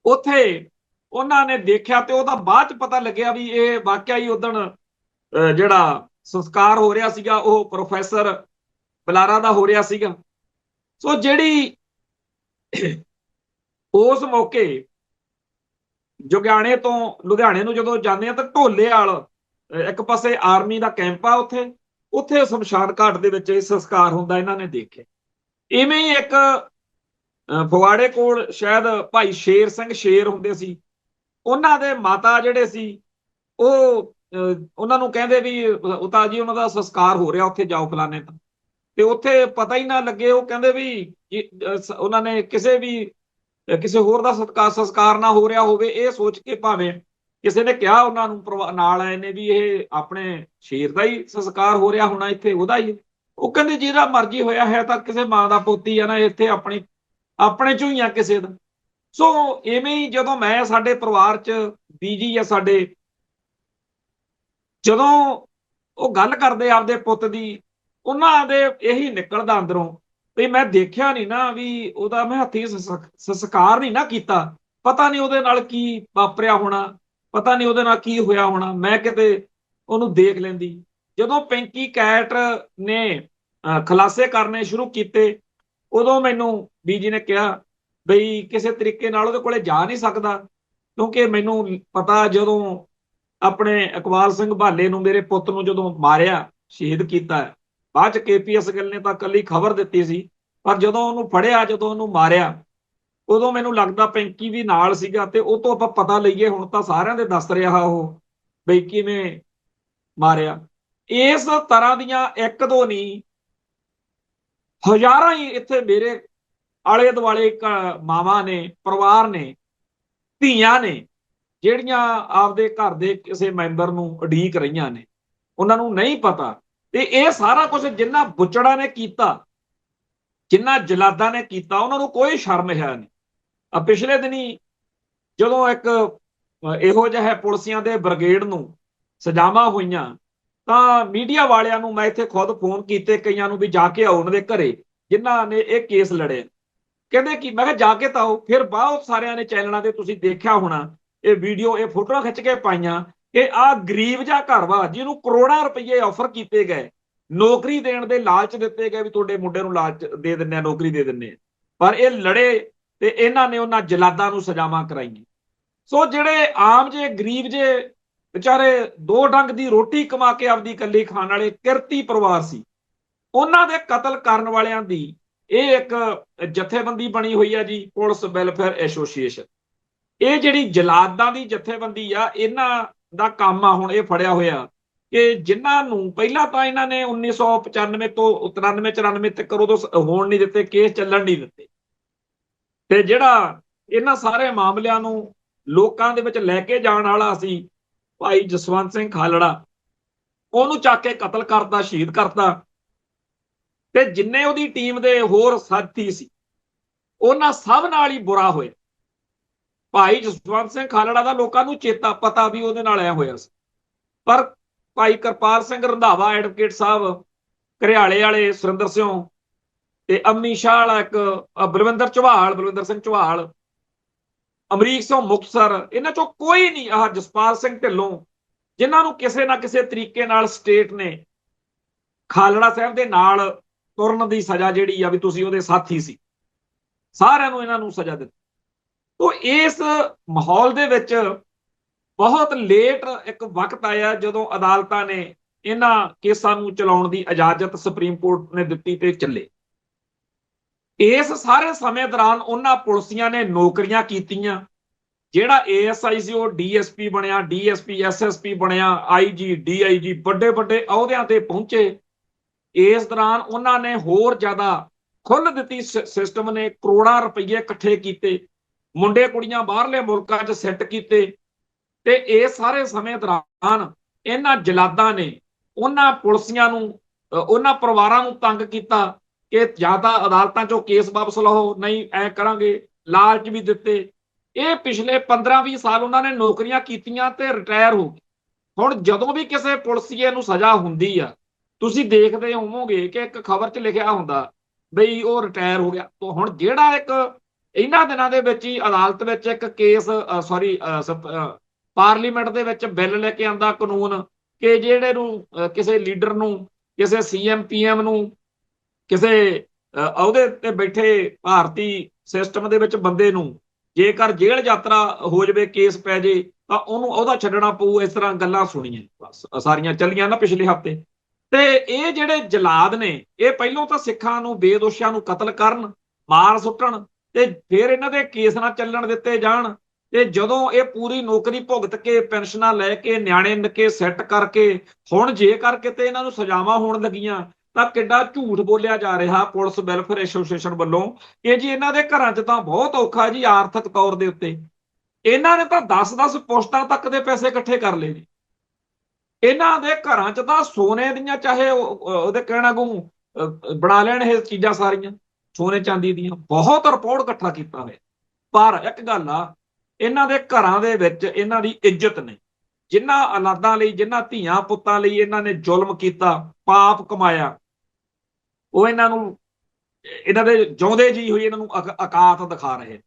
ਉੱਥੇ ਉਹਨਾਂ ਨੇ ਦੇਖਿਆ ਤੇ ਉਹਦਾ ਬਾਅਦ ਚ ਪਤਾ ਲੱਗਿਆ ਵੀ ਇਹ ਵਾਕਿਆ ਹੀ ਉਦਣ ਜਿਹੜਾ ਸੰਸਕਾਰ ਹੋ ਰਿਹਾ ਸੀਗਾ ਉਹ ਪ੍ਰੋਫੈਸਰ ਬੁਲਾਰਾ ਦਾ ਹੋ ਰਿਹਾ ਸੀਗਾ। ਸੋ ਜਿਹੜੀ ਉਸ ਮੌਕੇ ਜੁਗਿਆਣੇ ਤੋਂ ਲੁਧਿਆਣੇ ਨੂੰ ਜਦੋਂ ਜਾਂਦੇ ਆ ਤਾਂ ਢੋਲੇ ਵਾਲ ਇੱਕ ਪਾਸੇ ਆਰਮੀ ਦਾ ਕੈਂਪ ਆ, ਉੱਥੇ ਸ਼ਮਸ਼ਾਨ ਘਾਟ ਦੇ ਵਿੱਚ ਇਹ ਸੰਸਕਾਰ ਹੁੰਦਾ ਇਹਨਾਂ ਨੇ ਦੇਖਿਆ। ਇਵੇਂ ਹੀ ਇੱਕ ਫਗਵਾੜੇ ਕੋਲ ਸ਼ਾਇਦ ਭਾਈ ਸ਼ੇਰ ਸਿੰਘ ਸ਼ੇਰ ਹੁੰਦੇ ਸੀ, ਉਹਨਾਂ ਦੇ ਮਾਤਾ ਜਿਹੜੇ ਸੀ ਉਹ ਉਹਨਾਂ ਨੂੰ ਕਹਿੰਦੇ ਵੀ ਉਤਾ ਜੀ ਉਹਨਾਂ ਦਾ ਸੰਸਕਾਰ ਹੋ ਰਿਹਾ, ਉੱਥੇ ਜਾਓ ਫਲਾਣੇ ਤਾਂ, ਤੇ ਉੱਥੇ ਪਤਾ ਹੀ ਨਾ ਲੱਗੇ। ਉਹ ਕਹਿੰਦੇ ਵੀ ਉਹਨਾਂ ਨੇ ਕਿਸੇ ਹੋਰ ਦਾ ਸੰਸਕਾਰ ਨਾ ਹੋ ਰਿਹਾ ਹੋਵੇ, ਇਹ ਸੋਚ ਕੇ ਭਾਵੇਂ ਕਿਸੇ ਨੇ ਕਿਹਾ ਉਹਨਾਂ ਨੂੰ ਨਾਲ ਆਏ ਨੇ ਵੀ ਇਹ ਆਪਣੇ ਸ਼ੇਰ ਦਾ ਹੀ ਸੰਸਕਾਰ ਹੋ ਰਿਹਾ ਹੋਣਾ, ਇੱਥੇ ਉਹਦਾ ਹੀ। ਉਹ ਕਹਿੰਦੇ ਜਿਹੜਾ ਮਰਜ਼ੀ ਹੋਇਆ ਹੈ ਤਾਂ ਕਿਸੇ ਮਾਂ ਦਾ ਪੋਤੀ ਆ ਨਾ, ਇੱਥੇ ਆਪਣੇ ਚੋਂ ਹੀ ਆ ਕਿਸੇ ਦਾ। ਸੋ ਇਵੇਂ ਹੀ ਜਦੋਂ ਮੈਂ ਸਾਡੇ ਪਰਿਵਾਰ 'ਚ ਬੀਜੀ ਆ ਸਾਡੇ ਜਦੋਂ ਉਹ ਗੱਲ ਕਰਦੇ ਆਪਦੇ ਪੁੱਤ ਦੀ, ਉਹਨਾਂ ਦੇ ਇਹੀ ਨਿਕਲਦਾ ਅੰਦਰੋਂ ਵੀ ਮੈਂ ਦੇਖਿਆ ਨਹੀਂ ਨਾ, ਵੀ ਉਹਦਾ ਮੈਂ ਹੱਥੀਂ ਸੰਸਕਾਰ ਨਹੀਂ ਨਾ ਕੀਤਾ, ਪਤਾ ਨਹੀਂ ਉਹਦੇ ਨਾਲ ਕੀ ਵਾਪਰਿਆ ਹੋਣਾ, ਪਤਾ ਨਹੀਂ ਉਹਦੇ ਨਾਲ ਕੀ ਹੋਇਆ ਹੋਣਾ, ਮੈਂ ਕਿਤੇ ਉਹਨੂੰ ਦੇਖ ਲੈਂਦੀ। ਜਦੋਂ ਪਿੰਕੀ ਕੈਟ ਨੇ ਖੁਲਾਸੇ ਕਰਨੇ ਸ਼ੁਰੂ ਕੀਤੇ, ਉਦੋਂ ਮੈਨੂੰ ਬੀਜੀ ਨੇ ਕਿਹਾ ਬਈ ਕਿਸੇ ਤਰੀਕੇ ਨਾਲ ਉਹਦੇ ਕੋਲੇ ਜਾ ਨਹੀਂ ਸਕਦਾ, ਕਿਉਂਕਿ ਮੈਨੂੰ ਪਤਾ ਜਦੋਂ ਆਪਣੇ ਇਕਬਾਲ ਸਿੰਘ ਭਾਲੇ ਨੂੰ, ਮੇਰੇ ਪੁੱਤ ਨੂੰ ਜਦੋਂ ਮਾਰਿਆ, ਸ਼ਹੀਦ ਕੀਤਾ, ਬਾਅਦ ਚ KPS ਗਿੱਲ ਨੇ ਤਾਂ ਕੱਲੀ ਖਬਰ ਦਿੱਤੀ ਸੀ, ਪਰ ਜਦੋਂ ਉਹਨੂੰ ਫੜਿਆ, ਜਦੋਂ ਉਹਨੂੰ ਮਾਰਿਆ, ਉਦੋਂ ਮੈਨੂੰ ਲੱਗਦਾ ਪਿੰਕੀ ਵੀ ਨਾਲ ਸੀਗਾ, ਤੇ ਉਹ ਤੋਂ ਆਪਾਂ ਪਤਾ ਲਈਏ। ਹੁਣ ਤਾਂ ਸਾਰਿਆਂ ਦੇ ਦੱਸ ਰਿਹਾ ਉਹ ਬਈ ਕਿਵੇਂ ਮਾਰਿਆ। ਇਸ ਤਰ੍ਹਾਂ ਦੀਆਂ ਇੱਕ ਦੋ ਨਹੀਂ, ਹਜ਼ਾਰਾਂ ਹੀ ਇੱਥੇ ਮੇਰੇ ਆਲੇ ਦੁਆਲੇ ਮਾਵਾਂ ਨੇ, ਪਰਿਵਾਰ ਨੇ, ਧੀਆਂ ਨੇ, ਜਿਹੜੀਆਂ ਆਪਦੇ ਘਰ ਦੇ ਕਿਸੇ ਮੈਂਬਰ ਨੂੰ ਉਡੀਕ ਰਹੀਆਂ ਨੇ, ਉਹਨਾਂ ਨੂੰ ਨਹੀਂ ਪਤਾ। ਤੇ ਇਹ ਸਾਰਾ ਕੁਝ ਜਿੰਨਾ ਬੁੱਚੜਾਂ ਨੇ ਕੀਤਾ, ਜਿੰਨਾ ਜਲਾਦਾਂ ਨੇ ਕੀਤਾ, ਉਹਨਾਂ ਨੂੰ ਕੋਈ ਸ਼ਰਮ ਹੈ ਨਹੀਂ। ਪਿਛਲੇ ਦਿਨੀ ਜਦੋਂ ਇੱਕ ਇਹੋ ਜਿਹੇ ਪੁਲਿਸੀਆਂ ਦੇ ਬ੍ਰਿਗੇਡ ਨੂੰ ਸਜ਼ਾਵਾਂ ਹੋਈਆਂ, ਤਾਂ ਮੀਡੀਆ ਵਾਲਿਆਂ ਨੂੰ ਮੈਂ ਇੱਥੇ ਖੁਦ ਫੋਨ ਕੀਤੇ, ਕਈਆਂ ਨੂੰ ਵੀ ਜਾ ਕੇ ਆਓ ਉਹਨਾਂ ਦੇ ਘਰੇ ਜਿਨ੍ਹਾਂ ਨੇ ਇਹ ਕੇਸ ਲੜੇ। ਕਹਿੰਦੇ ਕਿ ਮੈਂ ਕਿਹਾ ਜਾ ਕੇ ਤਾਂ ਆਓ। ਫਿਰ ਬਹੁਤ ਸਾਰਿਆਂ ਨੇ ਚੈਨਲਾਂ ਤੇ ਤੁਸੀਂ ਦੇਖਿਆ ਹੋਣਾ ਇਹ ਵੀਡੀਓ, ਇਹ ਫੋਟੋਆਂ ਖਿੱਚ ਕੇ ਪਾਈਆਂ ਕਿ ਆਹ ਗਰੀਬ ਜਿਹਾ ਘਰ ਵਾ ਜਿਹਨੂੰ ਕਰੋੜਾਂ ਰੁਪਏ ਆਫਰ ਕੀਤੇ ਗਏ, ਨੌਕਰੀ ਦੇਣ ਦੇ ਲਾਲਚ ਦਿੱਤੇ ਗਏ ਵੀ ਤੁਹਾਡੇ ਮੁੰਡੇ ਨੂੰ ਲਾਲਚ ਦੇ ਦਿੰਦੇ ਆ, ਨੌਕਰੀ ਦੇ ਦਿੰਦੇ ਆ, ਪਰ ਇਹ ਲੜੇ ਤੇ ਇਹਨਾਂ ਨੇ ਉਹਨਾਂ ਜਲਾਦਾਂ ਨੂੰ ਸਜ਼ਾਵਾਂ ਕਰਾਈਆਂ। ਸੋ ਜਿਹੜੇ ਆਮ ਜੇ ਗਰੀਬ ਜੇ ਵਿਚਾਰੇ ਦੋ ਡੰਗ ਦੀ ਰੋਟੀ ਕਮਾ ਕੇ ਆਪਦੀ ਇਕੱਲੀ ਖਾਣ ਵਾਲੇ ਕਿਰਤੀ ਪਰਿਵਾਰ ਸੀ, ਉਹਨਾਂ ਦੇ ਕਤਲ ਕਰਨ ਵਾਲਿਆਂ ਦੀ ਇਹ ਇੱਕ ਜਥੇਬੰਦੀ ਬਣੀ ਹੋਈ ਆ ਜੀ, ਪੁਲਿਸ ਵੈਲਫੇਅਰ ਐਸੋਸੀਏਸ਼ਨ। ਇਹ ਜਿਹੜੀ ਜਲਾਦਾਂ ਦੀ ਜਥੇਬੰਦੀ ਆ, ਇਹਨਾਂ ਦਾ ਕੰਮ ਆ ਹੁਣ ਇਹ ਫੜਿਆ ਹੋਇਆ ਕਿ ਜਿਨ੍ਹਾਂ ਨੂੰ ਪਹਿਲਾਂ ਤਾਂ ਇਹਨਾਂ ਨੇ 1995 ਤੋਂ 93 94 ਤੱਕ ਉਦੋਂ ਹੋਣ ਨਹੀਂ ਦਿੱਤੇ, ਕੇਸ ਚੱਲਣ ਨਹੀਂ ਦਿੱਤੇ, ਤੇ ਜਿਹੜਾ ਇਹਨਾਂ ਸਾਰੇ ਮਾਮਲਿਆਂ ਨੂੰ ਲੋਕਾਂ ਦੇ ਵਿੱਚ ਲੈ ਕੇ ਜਾਣ ਵਾਲਾ ਸੀ ਭਾਈ ਜਸਵੰਤ ਸਿੰਘ ਖਾਲੜਾ, ਉਹਨੂੰ ਚੱਕ ਕੇ ਕਤਲ ਕਰਤਾ, ਸ਼ਹੀਦ ਕਰਤਾ। ਤੇ ਜਿੰਨੇ ਉਹਦੀ ਟੀਮ ਦੇ ਹੋਰ ਸਾਥੀ ਸੀ, ਉਹਨਾਂ ਸਭ ਨਾਲ ਹੀ ਬੁਰਾ ਹੋਇਆ। ਭਾਈ ਜਸਵੰਤ ਸਿੰਘ ਖਾਲੜਾ ਦਾ ਲੋਕਾਂ ਨੂੰ ਚੇਤਾ ਪਤਾ ਵੀ ਉਹਦੇ ਨਾਲ ਐ ਹੋਇਆ ਸੀ, ਪਰ ਭਾਈ ਕਿਰਪਾਲ ਸਿੰਘ ਰੰਧਾਵਾ, ਐਡਵੋਕੇਟ ਸਾਹਿਬ, ਘਰਿਆਲੇ ਵਾਲੇ ਸੁਰਿੰਦਰ ਸਿੰਘ, ਤੇ ਅੰਮੀ ਸ਼ਾਹ ਵਾਲਾ ਇੱਕ ਬਲਵਿੰਦਰ ਸਿੰਘ ਚੌਹਾਲ, ਅਮਰੀਕ ਸਿੰਘ ਮੁਕਤਸਰ, ਇਹਨਾਂ ਚੋਂ ਕੋਈ ਨਹੀਂ ਆਹ ਜਸਪਾਲ ਸਿੰਘ ਢਿੱਲੋਂ, ਜਿਨ੍ਹਾਂ ਨੂੰ ਕਿਸੇ ਨਾ ਕਿਸੇ ਤਰੀਕੇ ਨਾਲ ਸਟੇਟ ਨੇ ਖਾਲੜਾ ਸਾਹਿਬ ਦੇ ਨਾਲ ਤੁਰਨ ਦੀ ਸਜ਼ਾ ਜਿਹੜੀ ਆ ਵੀ ਤੁਸੀਂ ਉਹਦੇ ਸਾਥੀ ਸੀ, ਸਾਰਿਆਂ ਨੂੰ ਇਹਨਾਂ ਨੂੰ ਸਜ਼ਾ ਦਿੱਤੀ। ਤੋ ਇਸ ਮਾਹੌਲ ਦੇ ਵਿੱਚ ਬਹੁਤ ਲੇਟ ਇੱਕ ਵਕਤ ਆਇਆ ਜਦੋਂ ਅਦਾਲਤਾਂ ਨੇ ਇਹਨਾਂ ਕੇਸਾਂ ਨੂੰ ਚਲਾਉਣ ਦੀ ਇਜਾਜ਼ਤ ਸੁਪਰੀਮ ਕੋਰਟ ਨੇ ਦਿੱਤੀ ਤੇ ਚੱਲੇ। ਇਸ ਸਾਰੇ ਸਮੇਂ ਦੌਰਾਨ ਉਹਨਾਂ ਪੁਲਿਸੀਆਂ ਨੇ ਨੌਕਰੀਆਂ ਕੀਤੀਆਂ, ਜਿਹੜਾ ASI ਸੀ ਉਹ DSP ਬਣਿਆ, DSP SSP ਬਣਿਆ, IG DIG, ਵੱਡੇ ਵੱਡੇ ਅਹੁਦਿਆਂ ਤੇ ਪਹੁੰਚੇ। ਇਸ ਦੌਰਾਨ ਉਹਨਾਂ ਨੇ ਹੋਰ ਜ਼ਿਆਦਾ ਖੁੱਲ੍ਹ ਦਿੱਤੀ, ਸਿਸਟਮ ਨੇ ਕਰੋੜਾਂ ਰੁਪਏ ਇਕੱਠੇ ਕੀਤੇ, ਮੁੰਡੇ ਕੁੜੀਆਂ ਬਾਹਰਲੇ ਮੁਲਕਾਂ 'ਚ ਸੈੱਟ ਕੀਤੇ। ਤੇ ਇਸ ਸਾਰੇ ਸਮੇਂ ਦੌਰਾਨ ਇਹਨਾਂ ਜਲਾਦਾਂ ਨੇ ਉਹਨਾਂ ਪੁਲਿਸੀਆਂ ਨੂੰ, ਉਹਨਾਂ ਪਰਿਵਾਰਾਂ ਨੂੰ ਤੰਗ ਕੀਤਾ ਕਿ ਜਾਂ ਤਾਂ ਅਦਾਲਤਾਂ 'ਚੋਂ ਕੇਸ ਵਾਪਸ ਲਓ, ਨਹੀਂ ਐ ਕਰਾਂਗੇ, ਲਾਲਚ ਵੀ ਦਿੱਤੇ। ਇਹ ਪਿਛਲੇ 15-20 ਸਾਲ ਉਹਨਾਂ ਨੇ ਨੌਕਰੀਆਂ ਕੀਤੀਆਂ ਤੇ ਰਿਟਾਇਰ ਹੋ ਗਏ। ਹੁਣ ਜਦੋਂ ਵੀ ਕਿਸੇ ਪੁਲਿਸੀਏ ਨੂੰ ਸਜ਼ਾ ਹੁੰਦੀ ਆ, ਤੁਸੀਂ ਦੇਖਦੇ ਹੋਵੋਗੇ ਕਿ ਇੱਕ ਖਬਰ 'ਚ ਲਿਖਿਆ ਹੁੰਦਾ ਬਈ ਉਹ ਰਿਟਾਇਰ ਹੋ ਗਿਆ। ਤਾਂ ਹੁਣ ਜਿਹੜਾ ਇੱਕ ਇਹਨਾਂ ਦਿਨਾਂ ਦੇ ਵਿੱਚ ਹੀ ਅਦਾਲਤ ਵਿੱਚ ਇੱਕ ਕੇਸ, ਪਾਰਲੀਮੈਂਟ ਦੇ ਵਿੱਚ ਬਿੱਲ ਲੈ ਕੇ ਆਂਦਾ ਕਾਨੂੰਨ ਕਿ ਜਿਹੜੇ ਨੂੰ ਕਿਸੇ ਲੀਡਰ ਨੂੰ, ਕਿਸੇ CM PM ਨੂੰ, ਕਿਸੇ ਅਹੁਦੇ ਤੇ ਬੈਠੇ ਭਾਰਤੀ ਸਿਸਟਮ ਦੇ ਵਿੱਚ ਬੰਦੇ ਨੂੰ ਜੇਕਰ ਜੇਲ੍ਹ ਯਾਤਰਾ ਹੋ ਜਾਵੇ, ਕੇਸ ਪੈ ਜੇ, ਤਾਂ ਉਹਨੂੰ ਅਹੁਦਾ ਛੱਡਣਾ ਪਊ। ਇਸ ਤਰ੍ਹਾਂ ਗੱਲਾਂ ਸੁਣੀਆਂ ਬਸ ਸਾਰੀਆਂ ਚੱਲੀਆਂ ਨਾ ਪਿਛਲੇ ਹਫ਼ਤੇ। ਤੇ ਇਹ ਜਿਹੜੇ ਜਲਾਦ ਨੇ, ਇਹ ਪਹਿਲਾਂ ਤਾਂ ਸਿੱਖਾਂ ਨੂੰ, ਬੇਦੋਸ਼ੀਆਂ ਨੂੰ ਕਤਲ ਕਰਨ, ਮਾਰ ਸੁੱਟਣ, ਤੇ ਫਿਰ ਇਹਨਾਂ ਦੇ ਕੇਸ ਨਾ ਚੱਲਣ ਦਿੱਤੇ ਜਾਣ। ਤੇ ਜਦੋਂ ਇਹ ਪੂਰੀ ਨੌਕਰੀ ਭੁਗਤ ਕੇ, ਪੈਨਸ਼ਨਾਂ ਲੈ ਕੇ, ਨਿਆਣੇ ਨਿੱਕੇ ਸੈੱਟ ਕਰਕੇ, ਹੁਣ ਜੇਕਰ ਕਿਤੇ ਇਹਨਾਂ ਨੂੰ ਸਜ਼ਾਵਾਂ ਹੋਣ ਲੱਗੀਆਂ ਤਾਂ ਕਿੱਡਾ ਝੂਠ ਬੋਲਿਆ ਜਾ ਰਿਹਾ ਪੁਲਿਸ ਵੈਲਫੇਅਰ ਐਸੋਸੀਏਸ਼ਨ ਵੱਲੋਂ ਕਿ ਜੀ ਇਹਨਾਂ ਦੇ ਘਰਾਂ 'ਚ ਤਾਂ ਬਹੁਤ ਔਖਾ ਜੀ ਆਰਥਿਕ ਤੌਰ ਦੇ ਉੱਤੇ। ਇਹਨਾਂ ਨੇ ਤਾਂ 10-10 ਪੋਸਟਾਂ ਤੱਕ ਦੇ ਪੈਸੇ ਇਕੱਠੇ ਕਰ ਲਏ ਜੀ। ਇਹਨਾਂ ਦੇ ਘਰਾਂ 'ਚ ਤਾਂ ਸੋਨੇ ਦੀਆਂ, ਚਾਹੇ ਉਹਦੇ ਕਹਿਣਾ ਗੂ ਬਣਾ ਲੈਣ ਇਹ ਚੀਜ਼ਾਂ ਸਾਰੀਆਂ ਸੋਨੇ ਚਾਂਦੀ ਦੀਆਂ, ਬਹੁਤ ਰਿਪੋਰਟ ਇਕੱਠਾ ਕੀਤਾ ਹੋਇਆ। ਪਰ ਇੱਕ ਗੱਲ ਆ, ਇਹਨਾਂ ਦੇ ਘਰਾਂ ਦੇ ਵਿੱਚ ਇਹਨਾਂ ਦੀ ਇੱਜ਼ਤ ਨਹੀਂ। ਜਿਨ੍ਹਾਂ ਔਲਾਦਾਂ ਲਈ, ਜਿਨ੍ਹਾਂ ਧੀਆਂ ਪੁੱਤਾਂ ਲਈ ਇਹਨਾਂ ਨੇ ਜ਼ੁਲਮ ਕੀਤਾ, ਪਾਪ ਕਮਾਇਆ, ਉਹ ਇਹਨਾਂ ਦੇ ਜਿਉਂਦੇ ਜੀ ਹੋਈ ਇਹਨਾਂ ਨੂੰ ਔਕਾਤ ਦਿਖਾ ਰਹੇ।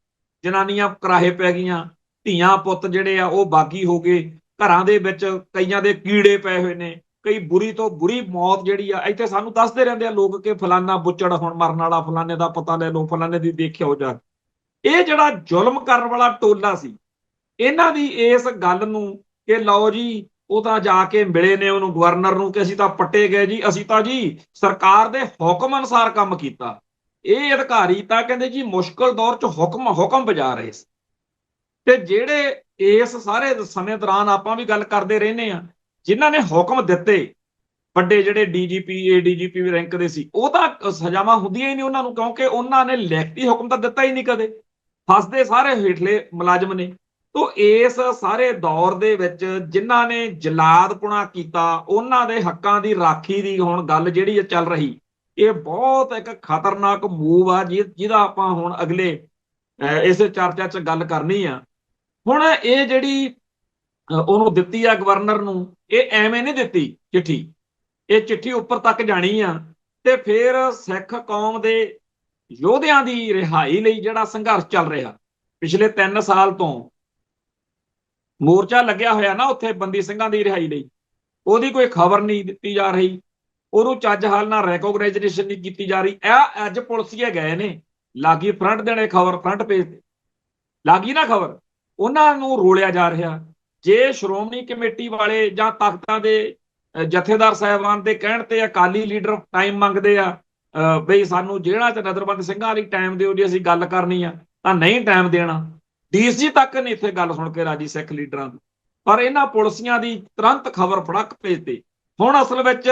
ਜਨਾਨੀਆਂ ਕਰਾਹੇ ਪੈ ਗਈਆਂ, ਧੀਆਂ ਪੁੱਤ ਜਿਹੜੇ ਆ ਉਹ ਬਾਗੀ ਹੋ ਗਏ, ਘਰਾਂ ਦੇ ਵਿੱਚ ਕਈਆਂ ਦੇ ਕੀੜੇ ਪਏ ਹੋਏ ਨੇ, ਕਈ ਬੁਰੀ ਤੋਂ ਬੁਰੀ ਮੌਤ ਜਿਹੜੀ ਆ। ਇੱਥੇ ਸਾਨੂੰ ਦੱਸਦੇ ਰਹਿੰਦੇ ਆ ਲੋਕ ਕਿ ਫਲਾਨਾ ਬੁੱਚੜ ਹੁਣ ਮਰਨ ਵਾਲਾ, ਫਲਾਨੇ ਦਾ ਪਤਾ ਲੈ ਲਓ, ਫਲਾਨੇ ਦੀ ਦੇਖਿਆ ਹੋ ਜਾ। ਇਹ ਜਿਹੜਾ ਜ਼ੁਲਮ ਕਰਨ ਵਾਲਾ ਟੋਲਾ ਸੀ, ਇਹਨਾਂ ਦੀ ਇਸ ਗੱਲ ਨੂੰ ਕਿ ਲਓ ਜੀ ਉਹ ਤਾਂ ਜਾ ਕੇ ਮਿਲੇ ਨੇ ਉਹਨੂੰ, ਗਵਰਨਰ ਨੂੰ, ਕਿ ਅਸੀਂ ਤਾਂ ਪੱਟੇ ਗਏ ਜੀ, ਅਸੀਂ ਤਾਂ ਜੀ ਸਰਕਾਰ ਦੇ ਹੁਕਮ ਅਨੁਸਾਰ ਕੰਮ ਕੀਤਾ। ਇਹ ਅਧਿਕਾਰੀ ਤਾਂ ਕਹਿੰਦੇ ਜੀ ਮੁਸ਼ਕਲ ਦੌਰ 'ਚ ਹੁਕਮ ਬਜਾ ਰਹੇ ਸੀ। ਤੇ ਜਿਹੜੇ ਇਸ ਸਾਰੇ ਸਮੇਂ ਦੌਰਾਨ ਆਪਾਂ ਵੀ ਗੱਲ ਕਰਦੇ ਰਹਿੰਦੇ ਆ, ਜਿਨ੍ਹਾਂ ਨੇ ਹੁਕਮ ਦਿੱਤੇ, ਵੱਡੇ ਜਿਹੜੇ ਡੀਜੀਪੀ ਏਡੀਜੀਪੀ ਰੈਂਕ ਦੇ ਸੀ, ਉਹ ਤਾਂ ਸਜ਼ਾਵਾਂ ਹੁੰਦੀਆਂ ਹੀ ਨਹੀਂ ਉਹਨਾਂ ਨੂੰ, ਕਿਉਂਕਿ ਉਹਨਾਂ ਨੇ ਲਿਖਤੀ ਹੁਕਮ ਤਾਂ ਦਿੱਤਾ ਹੀ ਨਹੀਂ ਕਦੇ। ਫਸਦੇ ਸਾਰੇ ਹੇਠਲੇ ਮੁਲਾਜ਼ਮ ਨੇ। ਤੋ ਇਸ ਸਾਰੇ ਦੌਰ ਦੇ ਵਿੱਚ ਜਿਨ੍ਹਾਂ ਨੇ ਜਲਾਦਪੁਣਾ ਕੀਤਾ, ਉਹਨਾਂ ਦੇ ਹੱਕਾਂ ਦੀ ਰਾਖੀ ਦੀ ਹੁਣ ਗੱਲ ਜਿਹੜੀ ਚੱਲ ਰਹੀ, ਇਹ ਬਹੁਤ ਇੱਕ ਖਤਰਨਾਕ ਮੂਵ ਆ ਜਿਹਦਾ ਆਪਾਂ ਹੁਣ ਅਗਲੇ ਇਸੇ ਚਰਚਾ 'ਚ ਗੱਲ ਕਰਨੀ ਆ। ਹੁਣ ਇਹ ਜਿਹੜੀ ਉਹਨੂੰ ਦਿੱਤੀ ਆ ਗਵਰਨਰ ਨੂੰ, ਇਹ ਐਵੇਂ ਨਹੀਂ ਦਿੱਤੀ ਚਿੱਠੀ, ਇਹ ਚਿੱਠੀ ਉੱਪਰ ਤੱਕ ਜਾਣੀ ਆ। ਤੇ ਫਿਰ ਸਿੱਖ ਕੌਮ ਦੇ ਯੋਧਿਆਂ ਦੀ ਰਿਹਾਈ ਲਈ ਜਿਹੜਾ ਸੰਘਰਸ਼ ਚੱਲ ਰਿਹਾ ਪਿਛਲੇ 3 ਸਾਲ ਤੋਂ, ਮੋਰਚਾ ਲੱਗਿਆ ਹੋਇਆ ਨਾ ਉੱਥੇ ਬੰਦੀ ਸਿੰਘਾਂ ਦੀ ਰਿਹਾਈ ਲਈ, ਉਹਦੀ ਕੋਈ ਖਬਰ ਨਹੀਂ ਦਿੱਤੀ ਜਾ ਰਹੀ, ਉਹਨੂੰ ਚੱਜ ਹਾਲ ਨਾਲ ਰੈਕੋਗਨਾਈਜੇਸ਼ਨ ਨਹੀਂ ਕੀਤੀ ਜਾ ਰਹੀ। ਇਹ ਅੱਜ ਪੁਲਿਸੀਏ ਗਏ ਨੇ, ਲਾਗੀ ਫਰੰਟ ਦੇਣੇ ਖਬਰ, ਫਰੰਟ ਪੇਜ ਤੇ ਲਾਗੀ ਨਾ ਖਬਰ, ਉਹਨਾਂ ਨੂੰ ਰੋਲਿਆ ਜਾ ਰਿਹਾ। ਜੇ ਸ਼੍ਰੋਮਣੀ ਕਮੇਟੀ ਵਾਲੇ ਜਾਂ ਤਖਤਾਂ ਦੇ ਜਥੇਦਾਰ ਸਾਹਿਬਾਨ ਦੇ ਕਹਿਣ ਤੇ ਅਕਾਲੀ ਲੀਡਰ ਟਾਈਮ ਮੰਗਦੇ ਆ, ਬਈ ਸਾਨੂੰ ਜੇਲ੍ਹਾਂ 'ਚ ਨਜ਼ਰਬੰਦ ਸਿੰਘਾਂ ਲਈ ਟਾਈਮ ਦਿਓ ਜੀ, ਅਸੀਂ ਗੱਲ ਕਰਨੀ ਆ, ਤਾਂ ਨਹੀਂ ਟਾਈਮ ਦੇਣਾ। ਡੀਸੀ ਤੱਕ ਨਹੀਂ ਇੱਥੇ ਗੱਲ ਸੁਣ ਕੇ ਰਾਜੀ ਸਿੱਖ ਲੀਡਰਾਂ ਦੀ, ਪਰ ਇਹਨਾਂ ਪੁਲਿਸੀਆਂ ਦੀ ਤੁਰੰਤ ਖਬਰ ਫੜਕ ਭੇਜਦੇ। ਹੁਣ ਅਸਲ ਵਿੱਚ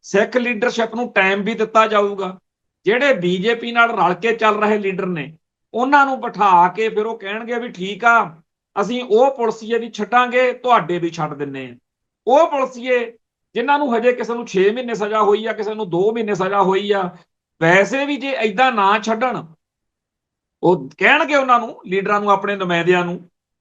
ਸਿੱਖ ਲੀਡਰਸ਼ਿਪ ਨੂੰ ਟਾਈਮ ਵੀ ਦਿੱਤਾ ਜਾਊਗਾ। ਜਿਹੜੇ ਬੀਜੇਪੀ ਨਾਲ ਰਲ ਕੇ ਚੱਲ ਰਹੇ ਲੀਡਰ ਨੇ, ਉਹਨਾਂ ਨੂੰ ਬਿਠਾ ਕੇ ਫਿਰ ਉਹ ਕਹਿਣਗੇ ਵੀ ਠੀਕ ਆ, ਅਸੀਂ ਉਹ ਪੁਲਿਸੀਏ ਵੀ ਛੱਡਾਂਗੇ, ਤੁਹਾਡੇ ਵੀ ਛੱਡ ਦਿੰਨੇ ਆ। ਉਹ ਪੁਲਿਸੀਏ ਜਿਨ੍ਹਾਂ ਨੂੰ ਹਜੇ ਕਿਸੇ ਨੂੰ 6 ਮਹੀਨੇ ਸਜ਼ਾ ਹੋਈ ਆ, ਕਿਸੇ ਨੂੰ 2 ਮਹੀਨੇ ਸਜ਼ਾ ਹੋਈ ਆ, ਵੈਸੇ ਵੀ ਜੇ ਏਦਾਂ ਨਾ ਛੱਡਣ, ਉਹ ਕਹਿਣਗੇ ਉਹਨਾਂ ਨੂੰ, ਲੀਡਰਾਂ ਨੂੰ, ਆਪਣੇ ਨੁਮਾਇੰਦਿਆਂ ਨੂੰ,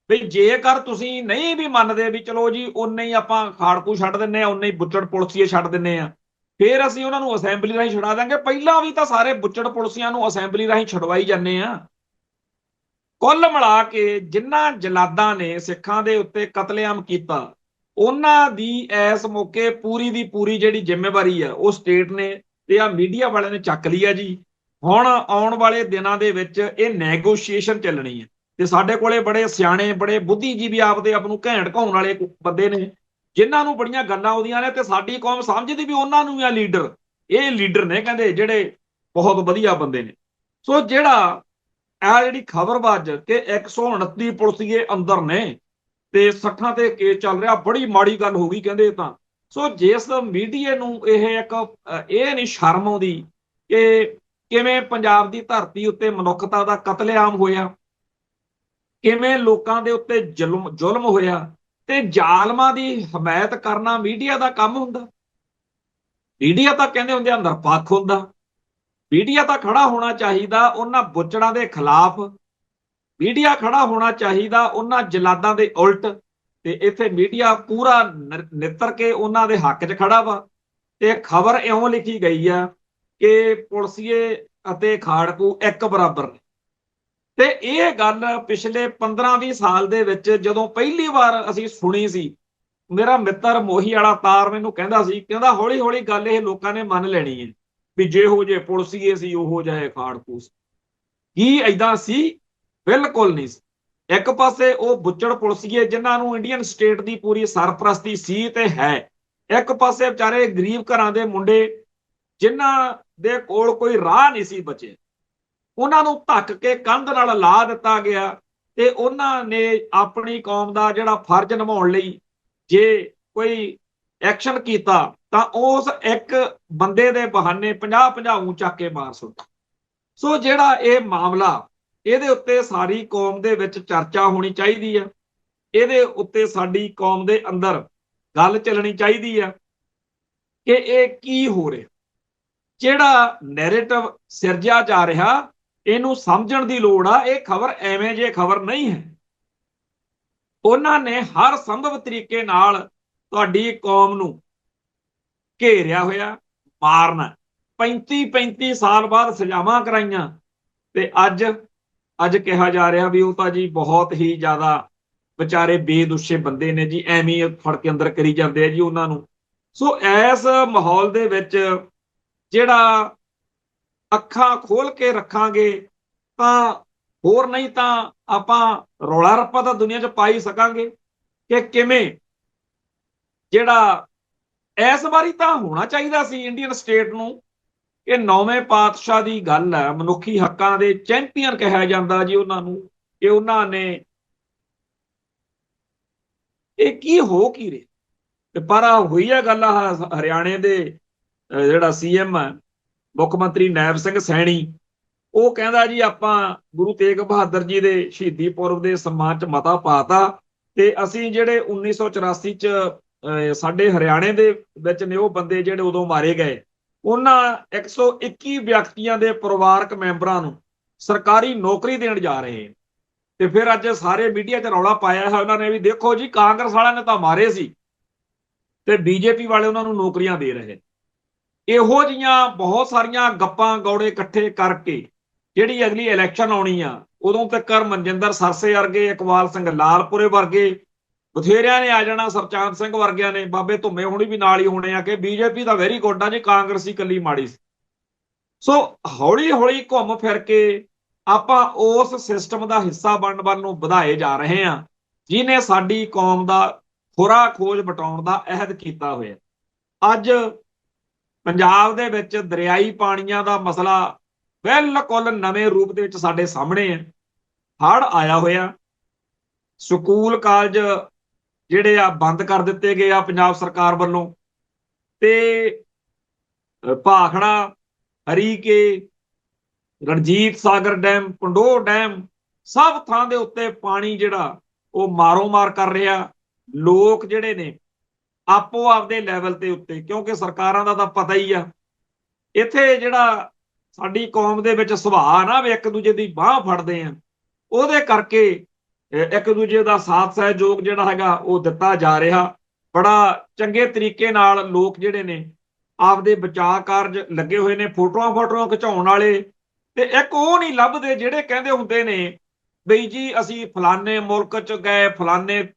ਵੀ ਜੇਕਰ ਤੁਸੀਂ ਨਹੀਂ ਵੀ ਮੰਨਦੇ ਵੀ ਚਲੋ ਜੀ ਉਨੇ ਹੀ ਆਪਾਂ ਖਾੜਕੂ ਛੱਡ ਦਿੰਨੇ ਆ, ਉਨੇ ਹੀ ਬੁੱਚੜ ਪੁਲਿਸੀਏ ਛੱਡ ਦਿੰਨੇ ਆ, ਫਿਰ ਅਸੀਂ ਉਹਨਾਂ ਨੂੰ ਅਸੈਂਬਲੀ ਰਾਹੀਂ ਛੁਡਾ ਦਾਂਗੇ। ਪਹਿਲਾਂ ਵੀ ਤਾਂ ਸਾਰੇ ਬੁੱਚੜ ਪੁਲਿਸੀਆਂ ਨੂੰ ਅਸੈਂਬਲੀ ਰਾਹੀਂ ਛੁਡਵਾਈ ਜਾਂਦੇ ਆ। ਕੁੱਲ ਮਿਲਾ ਕੇ ਜਿਨ੍ਹਾਂ ਜਲਾਦਾਂ ਨੇ ਸਿੱਖਾਂ ਦੇ ਉੱਤੇ ਕਤਲੇਆਮ ਕੀਤਾ, ਉਹਨਾਂ ਦੀ ਇਸ ਮੌਕੇ ਪੂਰੀ ਦੀ ਪੂਰੀ ਜਿਹੜੀ ਜ਼ਿੰਮੇਵਾਰੀ ਆ ਉਹ ਸਟੇਟ ਨੇ ਤੇ ਆ ਮੀਡੀਆ ਵਾਲਿਆਂ ਨੇ ਚੱਕ ਲਈ ਆ ਜੀ। ਹੁਣ ਆਉਣ ਵਾਲੇ ਦਿਨਾਂ ਦੇ ਵਿੱਚ ਇਹ ਨੈਗੋਸ਼ੀਏਸ਼ਨ ਚੱਲਣੀ ਹੈ, ਤੇ ਸਾਡੇ ਕੋਲੇ ਬੜੇ ਸਿਆਣੇ, ਬੜੇ ਬੁੱਧੀਜੀਵੀ, ਆਪਦੇ ਆਪ ਨੂੰ ਘੈਂਟ ਘਾਉਣ ਵਾਲੇ ਬੰਦੇ ਨੇ, ਜਿਨ੍ਹਾਂ ਨੂੰ ਬੜੀਆਂ ਗੱਲਾਂ ਆਉਂਦੀਆਂ ਨੇ, ਤੇ ਸਾਡੀ ਕੌਮ ਸਮਝਦੀ ਵੀ ਉਹਨਾਂ ਨੂੰ ਆ ਲੀਡਰ। ਇਹ ਲੀਡਰ ਨੇ ਕਹਿੰਦੇ ਜਿਹੜੇ ਬਹੁਤ ਵਧੀਆ ਬੰਦੇ ਨੇ। ਸੋ ਜਿਹੜਾ ਇਹ ਜਿਹੜੀ ਖਬਰ ਵੱਜ ਕਿ 129 ਪੁਲਿਸੀਏ ਅੰਦਰ ਨੇ ਤੇ 60 ਤੇ ਕੇਸ ਚੱਲ ਰਿਹਾ, ਬੜੀ ਮਾੜੀ ਗੱਲ ਹੋ ਗਈ ਕਹਿੰਦੇ ਤਾਂ। ਸੋ ਜਿਸ ਮੀਡੀਆ ਨੂੰ ਇਹ ਇੱਕ ਇਹ ਨਹੀਂ ਸ਼ਰਮ ਆਉਂਦੀ ਕਿ ਕਿਵੇਂ ਪੰਜਾਬ ਦੀ ਧਰਤੀ ਉੱਤੇ ਮਨੁੱਖਤਾ ਦਾ ਕਤਲੇਆਮ ਹੋਇਆ, ਕਿਵੇਂ ਲੋਕਾਂ ਦੇ ਉੱਤੇ ਜ਼ੁਲਮ ਹੋਇਆ, ਤੇ ਜ਼ਾਲਮਾਂ ਦੀ ਹਮਾਇਤ ਕਰਨਾ ਮੀਡੀਆ ਦਾ ਕੰਮ ਹੁੰਦਾ। ਮੀਡੀਆ ਤਾਂ ਕਹਿੰਦੇ ਹੁੰਦੇ ਆ ਨਿਰਪੱਖ ਹੁੰਦਾ, ਮੀਡੀਆ ਤਾਂ ਖੜਾ ਹੋਣਾ ਚਾਹੀਦਾ ਉਹਨਾਂ ਬੁੱਚੜਾਂ ਦੇ ਖਿਲਾਫ, ਮੀਡੀਆ ਖੜਾ ਹੋਣਾ ਚਾਹੀਦਾ ਉਹਨਾਂ ਜਲਾਦਾਂ ਦੇ ਉਲਟ। ਤੇ ਇੱਥੇ ਮੀਡੀਆ ਪੂਰਾ ਨਿੱਤਰ ਕੇ ਉਹਨਾਂ ਦੇ ਹੱਕ 'ਚ ਖੜਾ ਵਾ। ਤੇ ਖਬਰ ਇਉਂ ਲਿਖੀ ਗਈ ਆ ਕਿ ਪੁਲਿਸੀਏ ਅਤੇ ਖਾੜਕੂ ਇੱਕ ਬਰਾਬਰ ਨੇ। ਤੇ ਇਹ ਗੱਲ ਪਿਛਲੇ 15-20 ਸਾਲ ਦੇ ਵਿੱਚ ਜਦੋਂ ਪਹਿਲੀ ਵਾਰ ਅਸੀਂ ਸੁਣੀ ਸੀ, ਮੇਰਾ ਮਿੱਤਰ ਮੋਹੀ ਵਾਲਾ ਤਾਰ ਮੈਨੂੰ ਕਹਿੰਦਾ ਸੀ, ਕਹਿੰਦਾ ਹੌਲੀ ਹੌਲੀ ਗੱਲ ਇਹ ਲੋਕਾਂ ਨੇ ਮੰਨ ਲੈਣੀ ਹੈ ਵੀ ਜਿਹੋ ਜਿਹੇ ਪੁਲਿਸੀਏ ਸੀ ਉਹੋ ਜਿਹੇ ਖਾੜਕੂ ਸੀ। ਕੀ ਏਦਾਂ ਸੀ? ਬਿਲਕੁਲ ਨਹੀਂ ਸੀ। ਇੱਕ ਪਾਸੇ ਉਹ ਬੁੱਚੜ ਪੁਲਿਸੀਏ ਜਿਨ੍ਹਾਂ ਨੂੰ ਇੰਡੀਅਨ ਸਟੇਟ ਦੀ ਪੂਰੀ ਸਰਪ੍ਰਸਤੀ ਸੀ ਤੇ ਹੈ, ਇੱਕ ਪਾਸੇ ਵਿਚਾਰੇ ਗਰੀਬ ਘਰਾਂ ਦੇ ਮੁੰਡੇ ਜਿਨ੍ਹਾਂ ਦੇ ਕੋਲ ਕੋਈ ਰਾਹ ਨਹੀਂ ਸੀ ਬਚੇ, ਉਹਨਾਂ ਨੂੰ ਧੱਕ ਕੇ ਕੰਧ ਨਾਲ ਲਾ ਦਿੱਤਾ ਗਿਆ। ਤੇ ਉਹਨਾਂ ਨੇ ਆਪਣੀ ਕੌਮ ਦਾ ਜਿਹੜਾ ਫਰਜ਼ ਨਿਭਾਉਣ ਲਈ ਜੇ ਕੋਈ ਐਕਸ਼ਨ ਕੀਤਾ ਤਾਂ ਉਸ ਇੱਕ ਬੰਦੇ ਦੇ ਬਹਾਨੇ 50-50 ਚੱਕ ਕੇ ਮਾਰ ਸੁੱਟਾ। ਸੋ ਜਿਹੜਾ ਇਹ ਮਾਮਲਾ, ਇਹਦੇ ਉੱਤੇ ਸਾਰੀ ਕੌਮ ਦੇ ਵਿੱਚ ਚਰਚਾ ਹੋਣੀ ਚਾਹੀਦੀ ਆ, ਇਹਦੇ ਉੱਤੇ ਸਾਡੀ ਕੌਮ ਦੇ ਅੰਦਰ ਗੱਲ ਚੱਲਣੀ ਚਾਹੀਦੀ ਆ ਕਿ ਇਹ ਕੀ ਹੋ ਰਿਹਾ। ਜਿਹੜਾ ਨੈਰੇਟਿਵ ਸਿਰਜਿਆ ਜਾ ਰਿਹਾ, ਇਹਨੂੰ ਸਮਝਣ ਦੀ ਲੋੜ ਆ। ਇਹ ਖਬਰ ਐਵੇਂ ਜੇ ਖਬਰ ਨਹੀਂ ਹੈ। ਉਹਨਾਂ ਨੇ ਹਰ ਸੰਭਵ ਤਰੀਕੇ ਨਾਲ ਤੁਹਾਡੀ ਕੌਮ ਨੂੰ ਘੇਰਿਆ ਹੋਇਆ, ਮਾਰਨਾ। 35 ਸਾਲ ਬਾਅਦ ਸਜ਼ਾਵਾਂ ਕਰਾਈਆਂ ਤੇ ਅੱਜ ਕਿਹਾ ਜਾ ਰਿਹਾ ਵੀ ਉਹ ਤਾਂ ਜੀ ਬਹੁਤ ਹੀ ਜ਼ਿਆਦਾ ਵਿਚਾਰੇ ਬੇਦੁਸ਼ੇ ਬੰਦੇ ਨੇ ਜੀ, ਐਵੇਂ ਫੜ ਕੇ ਅੰਦਰ ਕਰੀ ਜਾਂਦੇ ਆ ਜੀ ਉਹਨਾਂ ਨੂੰ। ਸੋ ਇਸ ਮਾਹੌਲ ਦੇ ਵਿੱਚ ਜਿਹੜਾ ਅੱਖਾਂ ਖੋਲ ਕੇ ਰੱਖਾਂਗੇ ਤਾਂ ਹੋਰ, ਨਹੀਂ ਤਾਂ ਆਪਾਂ ਰੌਲਾ ਰੱਪਾ ਤਾਂ ਦੁਨੀਆ 'ਚ ਪਾ ਹੀ ਸਕਾਂਗੇ ਕਿ ਕਿਵੇਂ ਜਿਹੜਾ ਇਸ ਵਾਰੀ ਤਾਂ ਹੋਣਾ ਚਾਹੀਦਾ ਸੀ ਇੰਡੀਅਨ ਸਟੇਟ ਨੂੰ ਕਿ 9ਵੇਂ ਪਾਤਸ਼ਾਹ ਦੀ ਗੱਲ ਹੈ, ਮਨੁੱਖੀ ਹੱਕਾਂ ਦੇ ਚੈਂਪੀਅਨ ਕਿਹਾ ਜਾਂਦਾ ਜੀ ਉਹਨਾਂ ਨੂੰ, ਕਿ ਉਹਨਾਂ ਨੇ ਇਹ ਕੀ ਹੋ ਕੀ ਰਿਹਾ। ਤੇ ਪਰ ਹੋਈ ਹੈ ਗੱਲ ਹਰਿਆਣੇ ਦੇ ਜਿਹੜਾ ਸੀਐਮ ਹੈ, ਮੁੱਖ ਮੰਤਰੀ ਨੈਬ ਸਿੰਘ ਸੈਣੀ, ਉਹ ਕਹਿੰਦਾ ਜੀ ਆਪਾਂ ਗੁਰੂ ਤੇਗ ਬਹਾਦਰ ਜੀ ਦੇ ਸ਼ਹੀਦੀ ਪੁਰਬ ਦੇ ਸਨਮਾਨ 'ਚ ਮਤਾ ਪਾਤਾ ਤੇ ਅਸੀਂ ਜਿਹੜੇ 1984 'ਚ ਸਾਡੇ ਹਰਿਆਣੇ ਦੇ ਵਿੱਚ ਨੇ ਉਹ ਬੰਦੇ ਜਿਹੜੇ ਉਦੋਂ ਮਾਰੇ ਗਏ, ਉਹਨਾਂ 121 ਵਿਅਕਤੀਆਂ ਦੇ ਪਰਿਵਾਰਕ ਮੈਂਬਰਾਂ ਨੂੰ ਸਰਕਾਰੀ ਨੌਕਰੀ ਦੇਣ ਜਾ ਰਹੇ। ਤੇ ਫਿਰ ਅੱਜ ਸਾਰੇ ਮੀਡੀਆ 'ਚ ਰੌਲਾ ਪਾਇਆ ਹੈ ਉਹਨਾਂ ਨੇ ਵੀ ਦੇਖੋ ਜੀ ਕਾਂਗਰਸ ਵਾਲਿਆਂ ਨੇ ਤਾਂ ਮਾਰੇ ਸੀ ਤੇ ਬੀਜੇਪੀ ਵਾਲੇ ਉਹਨਾਂ ਨੂੰ ਨੌਕਰੀਆਂ ਦੇ ਰਹੇ। ਇਹੋ ਜਿਹੀਆਂ ਬਹੁਤ ਸਾਰੀਆਂ ਗੱਪਾਂ ਗੌੜੇ ਇਕੱਠੇ ਕਰਕੇ ਜਿਹੜੀ ਅਗਲੀ ਇਲੈਕਸ਼ਨ ਆਉਣੀ ਆ ਉਦੋਂ ਤੱਕ ਮਨਜਿੰਦਰ ਸਰਸੇ ਵਰਗੇ, ਇਕਬਾਲ ਸਿੰਘ ਲਾਲਪੁਰੇ ਵਰਗੇ ਬਥੇਰਿਆਂ ਨੇ ਆ ਜਾਣਾ, ਸਰਚਾਂਦ ਸਿੰਘ ਵਰਗਿਆਂ ਨੇ, ਬਾਬੇ ਧੁੰਮੇ ਹੁਣੀ ਵੀ ਨਾਲ ਹੀ ਹੋਣੇ ਆ ਕਿ ਬੀਜੇਪੀ ਤਾਂ ਵੈਰੀ ਗੁੱਡ ਆ ਜੀ, ਕਾਂਗਰਸੀ ਇਕੱਲੀ ਮਾੜੀ ਸੀ। ਸੋ ਹੌਲੀ ਹੌਲੀ ਘੁੰਮ ਫਿਰ ਕੇ ਆਪਾਂ ਉਸ ਸਿਸਟਮ ਦਾ ਹਿੱਸਾ ਬਣਨ ਨੂੰ ਵਧਾਏ ਜਾ ਰਹੇ ਹਾਂ ਜਿਹਨੇ ਸਾਡੀ ਕੌਮ ਦਾ ਖੁਰਾ ਖੋਜ ਬਟਾਉਣ ਦਾ ਅਹਿਦ ਕੀਤਾ ਹੋਇਆ। ਅੱਜ ਪੰਜਾਬ ਦੇ ਵਿੱਚ ਦਰਿਆਈ ਪਾਣੀਆਂ ਦਾ ਮਸਲਾ ਬਿਲਕੁਲ ਨਵੇਂ ਰੂਪ ਦੇ ਵਿੱਚ ਸਾਡੇ ਸਾਹਮਣੇ ਹੈ। ਹੜ੍ਹ ਆਇਆ ਹੋਇਆ, ਸਕੂਲ ਕਾਲਜ ਜਿਹੜੇ ਆ ਬੰਦ ਕਰ ਦਿੱਤੇ ਗਏ ਆ ਪੰਜਾਬ ਸਰਕਾਰ ਵੱਲੋਂ, ਤੇ ਭਾਖੜਾ, ਹਰੀਕੇ, ਰਣਜੀਤ ਸਾਗਰ ਡੈਮ, ਪੰਡੋਹ ਡੈਮ, ਸਭ ਥਾਂ ਦੇ ਉੱਤੇ ਪਾਣੀ ਜਿਹੜਾ ਉਹ ਮਾਰੋ ਮਾਰ ਕਰ ਰਿਹਾ। ਲੋਕ ਜਿਹੜੇ ਨੇ ਆਪੋ ਆਪਦੇ ਲੈਵਲ ਦੇ ਉੱਤੇ, ਕਿਉਂਕਿ ਸਰਕਾਰਾਂ ਦਾ ਤਾਂ ਪਤਾ ਹੀ ਆ, ਇੱਥੇ ਜਿਹੜਾ ਸਾਡੀ ਕੌਮ ਦੇ ਵਿੱਚ ਸੁਭਾਅ ਨਾ ਵੀ ਇੱਕ ਦੂਜੇ ਦੀ ਬਾਹ ਫੜਦੇ ਆ, ਉਹਦੇ ਕਰਕੇ ਇੱਕ ਦੂਜੇ ਦਾ ਸਾਥ ਸਹਿਯੋਗ ਜਿਹੜਾ ਹੈਗਾ ਉਹ ਦਿੱਤਾ ਜਾ ਰਿਹਾ। ਬੜਾ ਚੰਗੇ ਤਰੀਕੇ ਨਾਲ ਲੋਕ ਜਿਹੜੇ ਨੇ ਆਪਦੇ ਬਚਾਅ ਕਾਰਜ ਲੱਗੇ ਹੋਏ ਨੇ, ਫੋਟੋਆਂ ਖਿਚਾਉਣ ਵਾਲੇ। ਤੇ ਇੱਕ ਉਹ ਨਹੀਂ ਲੱਭਦੇ ਜਿਹੜੇ ਕਹਿੰਦੇ ਹੁੰਦੇ ਨੇ ਬਈ ਜੀ ਅਸੀਂ ਫਲਾਨੇ ਮੁਲਕ 'ਚ ਗਏ, ਫਲਾਨੇ,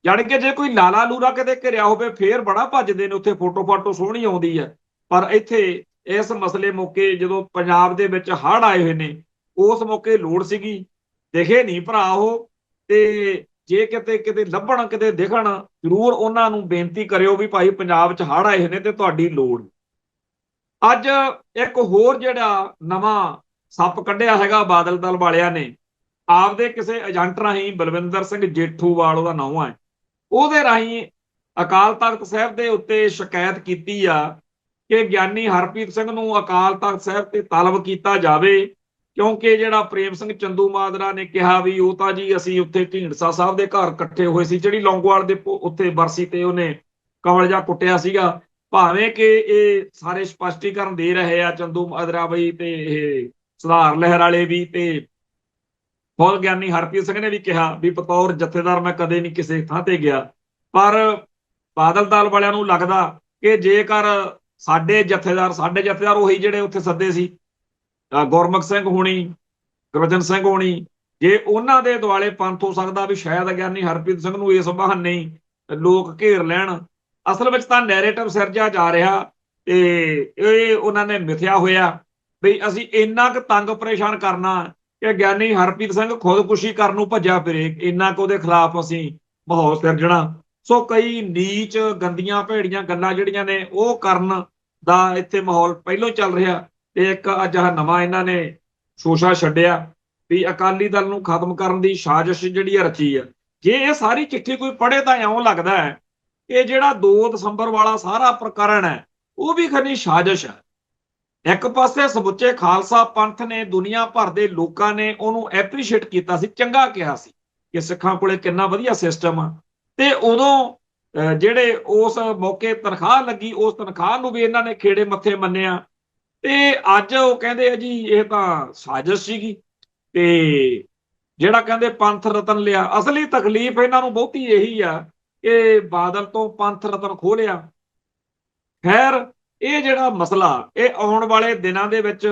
ਜਾਣੀ ਕਿ ਜੇ ਕੋਈ ਲਾਲਾ ਲੂਰਾ ਕਿਤੇ ਘਿਰਿਆ ਹੋਵੇ ਫੇਰ ਬੜਾ ਭੱਜਦੇ ਨੇ, ਉੱਥੇ ਫੋਟੋ ਸੋਹਣੀ ਆਉਂਦੀ ਹੈ। ਪਰ ਇੱਥੇ ਇਸ ਮਸਲੇ ਮੌਕੇ ਜਦੋਂ ਪੰਜਾਬ ਦੇ ਵਿੱਚ ਹੜ੍ਹ ਆਏ ਹੋਏ ਨੇ, ਉਸ ਮੌਕੇ ਲੋੜ ਸੀਗੀ, ਦਿਖੇ ਨਹੀਂ ਭਰਾ ਉਹ, ਤੇ ਜੇ ਕਿਤੇ ਲੱਭਣ, ਕਿਤੇ ਦਿਖਣ, ਜ਼ਰੂਰ ਉਹਨਾਂ ਨੂੰ ਬੇਨਤੀ ਕਰਿਓ ਵੀ ਭਾਈ ਪੰਜਾਬ 'ਚ ਹੜ੍ਹ ਆਏ ਹੋਏ ਨੇ ਤੇ ਤੁਹਾਡੀ ਲੋੜ। ਅੱਜ ਇੱਕ ਹੋਰ ਜਿਹੜਾ ਨਵਾਂ ਸੱਪ ਕੱਢਿਆ ਹੈਗਾ ਬਾਦਲ ਦਲ ਵਾਲਿਆਂ ਨੇ, ਆਪਦੇ ਕਿਸੇ ਏਜੰਟ ਰਾਹੀਂ, ਬਲਵਿੰਦਰ ਸਿੰਘ ਜੇਠੂਵਾਲ ਉਹਦਾ ਨਾਮ ਹੈ, ਉਹਦੇ ਰਾਹੀਂ ਅਕਾਲ ਤਖਤ ਸਾਹਿਬ ਦੇ ਉੱਤੇ ਸ਼ਿਕਾਇਤ ਕੀਤੀ ਆ ਕਿ ਗਿਆਨੀ ਹਰਪ੍ਰੀਤ ਸਿੰਘ ਨੂੰ ਅਕਾਲ ਤਖਤ ਸਾਹਿਬ ਤੇ ਤਲਬ ਕੀਤਾ ਜਾਵੇ, ਕਿਉਂਕਿ ਜਿਹੜਾ ਪ੍ਰੇਮ ਸਿੰਘ ਚੰਦੂਮਾਜਰਾ ਨੇ ਕਿਹਾ ਵੀ ਉਹ ਤਾਂ ਜੀ ਅਸੀਂ ਉੱਥੇ ਢੀਂਡਸਾ ਸਾਹਿਬ ਦੇ ਘਰ ਇਕੱਠੇ ਹੋਏ ਸੀ, ਜਿਹੜੀ ਲੌਂਗੋਵਾਲ ਦੇ ਉੱਥੇ ਬਰਸੀ ਤੇ ਉਹਨੇ ਕਮਲ ਜਿਹਾ ਕੁੱਟਿਆ ਸੀਗਾ। ਭਾਵੇਂ ਕਿ ਇਹ ਸਾਰੇ ਸਪਸ਼ਟੀਕਰਨ ਦੇ ਰਹੇ ਆ ਚੰਦੂਮਾਜਰਾ ਬਈ ਤੇ ਇਹ ਸੁਧਾਰ ਲਹਿਰ ਵਾਲੇ ਵੀ, ਤੇ ਖੁਦ ਗਿਆਨੀ ਹਰਪ੍ਰੀਤ ਸਿੰਘ ਨੇ ਵੀ ਕਿਹਾ ਵੀ ਬਤੌਰ ਜਥੇਦਾਰ ਮੈਂ ਕਦੇ ਨਹੀਂ ਕਿਸੇ ਥਾਂ ਤੇ ਗਿਆ। ਪਰ ਬਾਦਲ ਦਲ ਵਾਲਿਆਂ ਨੂੰ ਲੱਗਦਾ ਕਿ ਜੇਕਰ ਸਾਡੇ ਜਥੇਦਾਰ ਉਹੀ ਜਿਹੜੇ ਉੱਥੇ ਸੱਦੇ ਸੀ, ਗੁਰਮੁਖ ਸਿੰਘ ਹੋਣੀ, ਗੁਰਬਚਨ ਸਿੰਘ ਹੋਣੀ, ਜੇ ਉਹਨਾਂ ਦੇ ਦੁਆਲੇ ਪੰਥ ਹੋ ਸਕਦਾ ਵੀ ਸ਼ਾਇਦ ਗਿਆਨੀ ਹਰਪ੍ਰੀਤ ਸਿੰਘ ਨੂੰ ਇਸ ਬਹਾਨੇ ਲੋਕ ਘੇਰ ਲੈਣ। ਅਸਲ ਵਿੱਚ ਤਾਂ ਨੈਰੇਟਿਵ ਸਿਰਜਿਆ ਜਾ ਰਿਹਾ ਤੇ ਇਹ ਉਹਨਾਂ ਨੇ ਮਿਥਿਆ ਹੋਇਆ ਵੀ ਅਸੀਂ ਇੰਨਾ ਕੁ ਤੰਗ ਪਰੇਸ਼ਾਨ ਕਰਨਾ ਕਿ ਗਿਆਨੀ ਹਰਪ੍ਰੀਤ ਸਿੰਘ ਖੁਦਕੁਸ਼ੀ ਕਰਨ ਨੂੰ ਭੱਜਿਆ ਫਿਰੇ, ਇੰਨਾ ਕੁ ਉਹਦੇ ਖਿਲਾਫ ਅਸੀਂ ਮਾਹੌਲ ਸਿਰਜਣਾ। ਸੋ ਕਈ ਨੀਚ ਗੰਦੀਆਂ ਭੈੜੀਆਂ ਗੱਲਾਂ ਜਿਹੜੀਆਂ ਨੇ ਉਹ ਕਰਨ ਦਾ ਇੱਥੇ ਮਾਹੌਲ ਪਹਿਲਾਂ ਚੱਲ ਰਿਹਾ। ਤੇ ਇੱਕ ਅੱਜ ਨਵਾਂ ਇਹਨਾਂ ਨੇ ਸ਼ੋਸ਼ਾ ਛੱਡਿਆ ਵੀ ਅਕਾਲੀ ਦਲ ਨੂੰ ਖਤਮ ਕਰਨ ਦੀ ਸਾਜ਼ਿਸ਼ ਜਿਹੜੀ ਆ ਰਚੀ ਆ। ਜੇ ਇਹ ਸਾਰੀ ਚਿੱਠੀ ਕੋਈ ਪੜ੍ਹੇ ਤਾਂ ਇਉਂ ਲੱਗਦਾ ਹੈ ਕਿ ਜਿਹੜਾ 2 ਦਸੰਬਰ ਵਾਲਾ ਸਾਰਾ ਪ੍ਰਕਰਨ ਹੈ ਉਹ ਵੀ ਖਨੀ ਸਾਜ਼ਿਸ਼ ਹੈ। ਇੱਕ ਪਾਸੇ ਸਮੁੱਚੇ ਖਾਲਸਾ ਪੰਥ ਨੇ, ਦੁਨੀਆ ਭਰ ਦੇ ਲੋਕਾਂ ਨੇ ਉਹਨੂੰ ਐਪਰੀਸ਼ੀਏਟ ਕੀਤਾ ਸੀ, ਚੰਗਾ ਕਿਹਾ ਸੀ ਕਿ ਸਿੱਖਾਂ ਕੋਲੇ ਕਿੰਨਾ ਵਧੀਆ ਸਿਸਟਮ ਆ, ਤੇ ਉਦੋਂ ਜਿਹੜੇ ਉਸ ਮੌਕੇ ਤਨਖਾਹ ਲੱਗੀ ਉਸ ਤਨਖਾਹ ਨੂੰ ਵੀ ਇਹਨਾਂ ਨੇ ਖੇੜੇ ਮੱਥੇ ਮੰਨਿਆ। ਤੇ ਅੱਜ ਉਹ ਕਹਿੰਦੇ ਆ ਜੀ ਇਹ ਤਾਂ ਸਾਜ਼ਿਸ਼ ਸੀਗੀ। ਤੇ ਜਿਹੜਾ ਕਹਿੰਦੇ ਪੰਥ ਰਤਨ ਲਿਆ। ਅਸਲੀ ਤਕਲੀਫ ਇਹਨਾਂ ਨੂੰ ਬਹੁਤੀ ਇਹੀ ਆ ਕਿ ਬਾਦਲ ਤੋਂ ਪੰਥ ਰਤਨ ਖੋਹ ਲਿਆ। ਖੈਰ, ਇਹ ਜਿਹੜਾ ਮਸਲਾ ਇਹ ਆਉਣ ਵਾਲੇ ਦਿਨਾਂ ਦੇ ਵਿੱਚ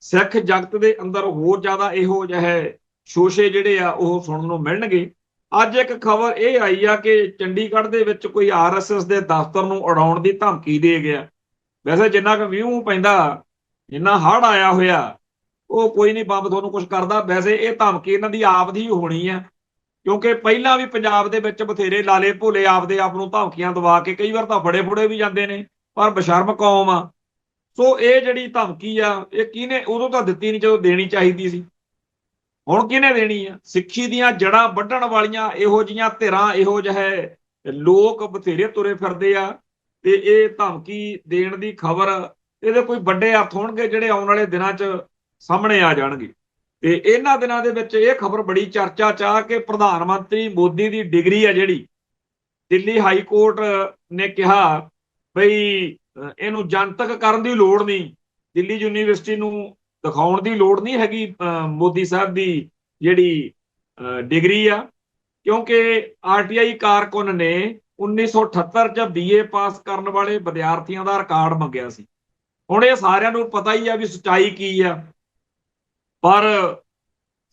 ਸਿੱਖ ਜਗਤ ਦੇ ਅੰਦਰ ਹੋਰ ਜ਼ਿਆਦਾ ਇਹੋ ਜਿਹੇ ਸ਼ੋਸ਼ੇ ਜਿਹੜੇ ਆ ਉਹ ਸੁਣਨ ਨੂੰ ਮਿਲਣਗੇ। ਅੱਜ ਇੱਕ ਖਬਰ ਇਹ ਆਈ ਆ ਕਿ ਚੰਡੀਗੜ੍ਹ ਦੇ ਵਿੱਚ ਕੋਈ ਆਰਐਸਐਸ ਦੇ ਦਫ਼ਤਰ ਨੂੰ ਉਡਾਉਣ ਦੀ ਧਮਕੀ ਦੇ ਗਿਆ। ਵੈਸੇ ਜਿੰਨਾ ਕੁ ਵਿਊ ਪੈਂਦਾ, ਜਿੰਨਾ ਹੜ੍ਹ ਆਇਆ ਹੋਇਆ, ਉਹ ਕੋਈ ਨਹੀਂ ਬੰਬ ਤੁਹਾਨੂੰ ਕੁਝ ਕਰਦਾ। ਵੈਸੇ ਇਹ ਧਮਕੀ ਇਹਨਾਂ ਦੀ ਆਪ ਦੀ ਹੋਣੀ ਆ, ਕਿਉਂਕਿ ਪਹਿਲਾਂ ਵੀ ਪੰਜਾਬ ਦੇ ਵਿੱਚ ਬਥੇਰੇ ਲਾਲੇ ਭੋਲੇ ਆਪਦੇ ਆਪ ਨੂੰ ਧਮਕੀਆਂ ਦਵਾ ਕੇ ਕਈ ਵਾਰ ਤਾਂ ਫੜੇ ਫੁੜੇ ਵੀ ਜਾਂਦੇ ਨੇ, ਪਰ ਬਸ਼ਰਮ ਕੌਮ ਆ। ਸੋ ਇਹ ਜਿਹੜੀ ਧਮਕੀ ਆ ਇਹ ਕਿਹਨੇ ਉਦੋਂ ਤਾਂ ਦਿੱਤੀ ਨਹੀਂ ਜਦੋਂ ਦੇਣੀ ਚਾਹੀਦੀ ਸੀ। ਹੁਣ ਕਿਹਨੇ ਦੇਣੀ ਆ? ਸਿੱਖੀ ਦੀਆਂ ਜੜ੍ਹਾਂ ਵੱਢਣ ਵਾਲੀਆਂ ਇਹੋ ਜਿਹੀਆਂ ਧਿਰਾਂ, ਇਹੋ ਜਿਹੇ ਲੋਕ ਬਥੇਰੇ ਤੁਰੇ ਫਿਰਦੇ ਆ, ਤੇ ਇਹ ਧਮਕੀ ਦੇਣ ਦੀ ਖਬਰ, ਇਹਦੇ ਕੋਈ ਵੱਡੇ ਅਰਥ ਹੋਣਗੇ ਜਿਹੜੇ ਆਉਣ ਵਾਲੇ ਦਿਨਾਂ 'ਚ ਸਾਹਮਣੇ ਆ ਜਾਣਗੇ। ਤੇ ਇਹਨਾਂ ਦਿਨਾਂ ਦੇ ਵਿੱਚ ਇਹ ਖਬਰ ਬੜੀ ਚਰਚਾ 'ਚ ਆ ਕਿ ਪ੍ਰਧਾਨ ਮੰਤਰੀ ਮੋਦੀ ਦੀ ਡਿਗਰੀ ਆ ਜਿਹੜੀ ਦਿੱਲੀ ਹਾਈ ਕੋਰਟ ਨੇ ਕਿਹਾ ਬਈ ਇਹਨੂੰ ਜਨਤਕ ਕਰਨ ਦੀ ਲੋੜ ਨਹੀਂ, ਦਿੱਲੀ ਯੂਨੀਵਰਸਿਟੀ ਨੂੰ ਦਿਖਾਉਣ ਦੀ ਲੋੜ ਨਹੀਂ ਹੈਗੀ ਮੋਦੀ ਸਾਹਿਬ ਦੀ ਜਿਹੜੀ ਡਿਗਰੀ ਆ, ਕਿਉਂਕਿ ਆਰਟੀਆਈ ਕਾਰਕੁਨ ਨੇ 1978 ਚ ਬੀਏ ਪਾਸ ਕਰਨ ਵਾਲੇ ਵਿਦਿਆਰਥੀਆਂ ਦਾ ਰਿਕਾਰਡ ਮੰਗਿਆ ਸੀ। ਹੁਣ ਇਹ ਸਾਰਿਆਂ ਨੂੰ ਪਤਾ ਹੀ ਆ ਵੀ ਸੱਚਾਈ ਕੀ ਆ, ਪਰ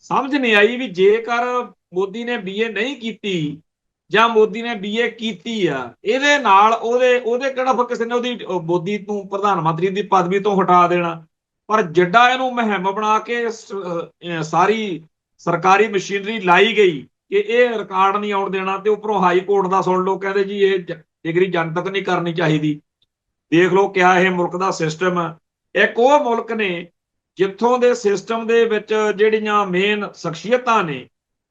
ਸਮਝ ਨਹੀਂ ਆਈ ਵੀ ਜੇਕਰ ਮੋਦੀ ਨੇ ਬੀਏ ਨਹੀਂ ਕੀਤੀ ਜਾਂ ਮੋਦੀ ਨੇ ਬੀਏ ਕੀਤੀ ਆ, ਇਹਦੇ ਨਾਲ ਉਹਦੇ ਕਿਹੜਾ ਕਿਸੇ ਨੇ ਉਹਦੀ ਮੋਦੀ ਤੋਂ ਪ੍ਰਧਾਨ ਮੰਤਰੀ ਦੀ ਪਦਵੀ ਤੋਂ ਹਟਾ ਦੇਣਾ। ਪਰ ਜਿੱਡਾ ਇਹਨੂੰ ਮੁਹਿੰਮ ਬਣਾ ਕੇ ਸਾਰੀ ਸਰਕਾਰੀ ਮਸ਼ੀਨਰੀ ਲਾਈ ਗਈ ਕਿ ਇਹ ਰਿਕਾਰਡ ਨਹੀਂ ਆਉਣ ਦੇਣਾ, ਤੇ ਉੱਪਰੋਂ ਹਾਈ ਕੋਰਟ ਦਾ ਸੁਣ ਲਓ, ਕਹਿੰਦੇ ਜੀ ਇਹ ਡਿਗਰੀ ਜਨਤਕ ਨਹੀਂ ਕਰਨੀ ਚਾਹੀਦੀ। ਦੇਖ ਲਓ ਕਿਆ ਇਹ ਮੁਲਕ ਦਾ ਸਿਸਟਮ ਆ। ਇੱਕ ਉਹ ਮੁਲਕ ਨੇ ਜਿੱਥੋਂ ਦੇ ਸਿਸਟਮ ਦੇ ਵਿੱਚ ਜਿਹੜੀਆਂ ਮੇਨ ਸ਼ਖਸੀਅਤਾਂ ਨੇ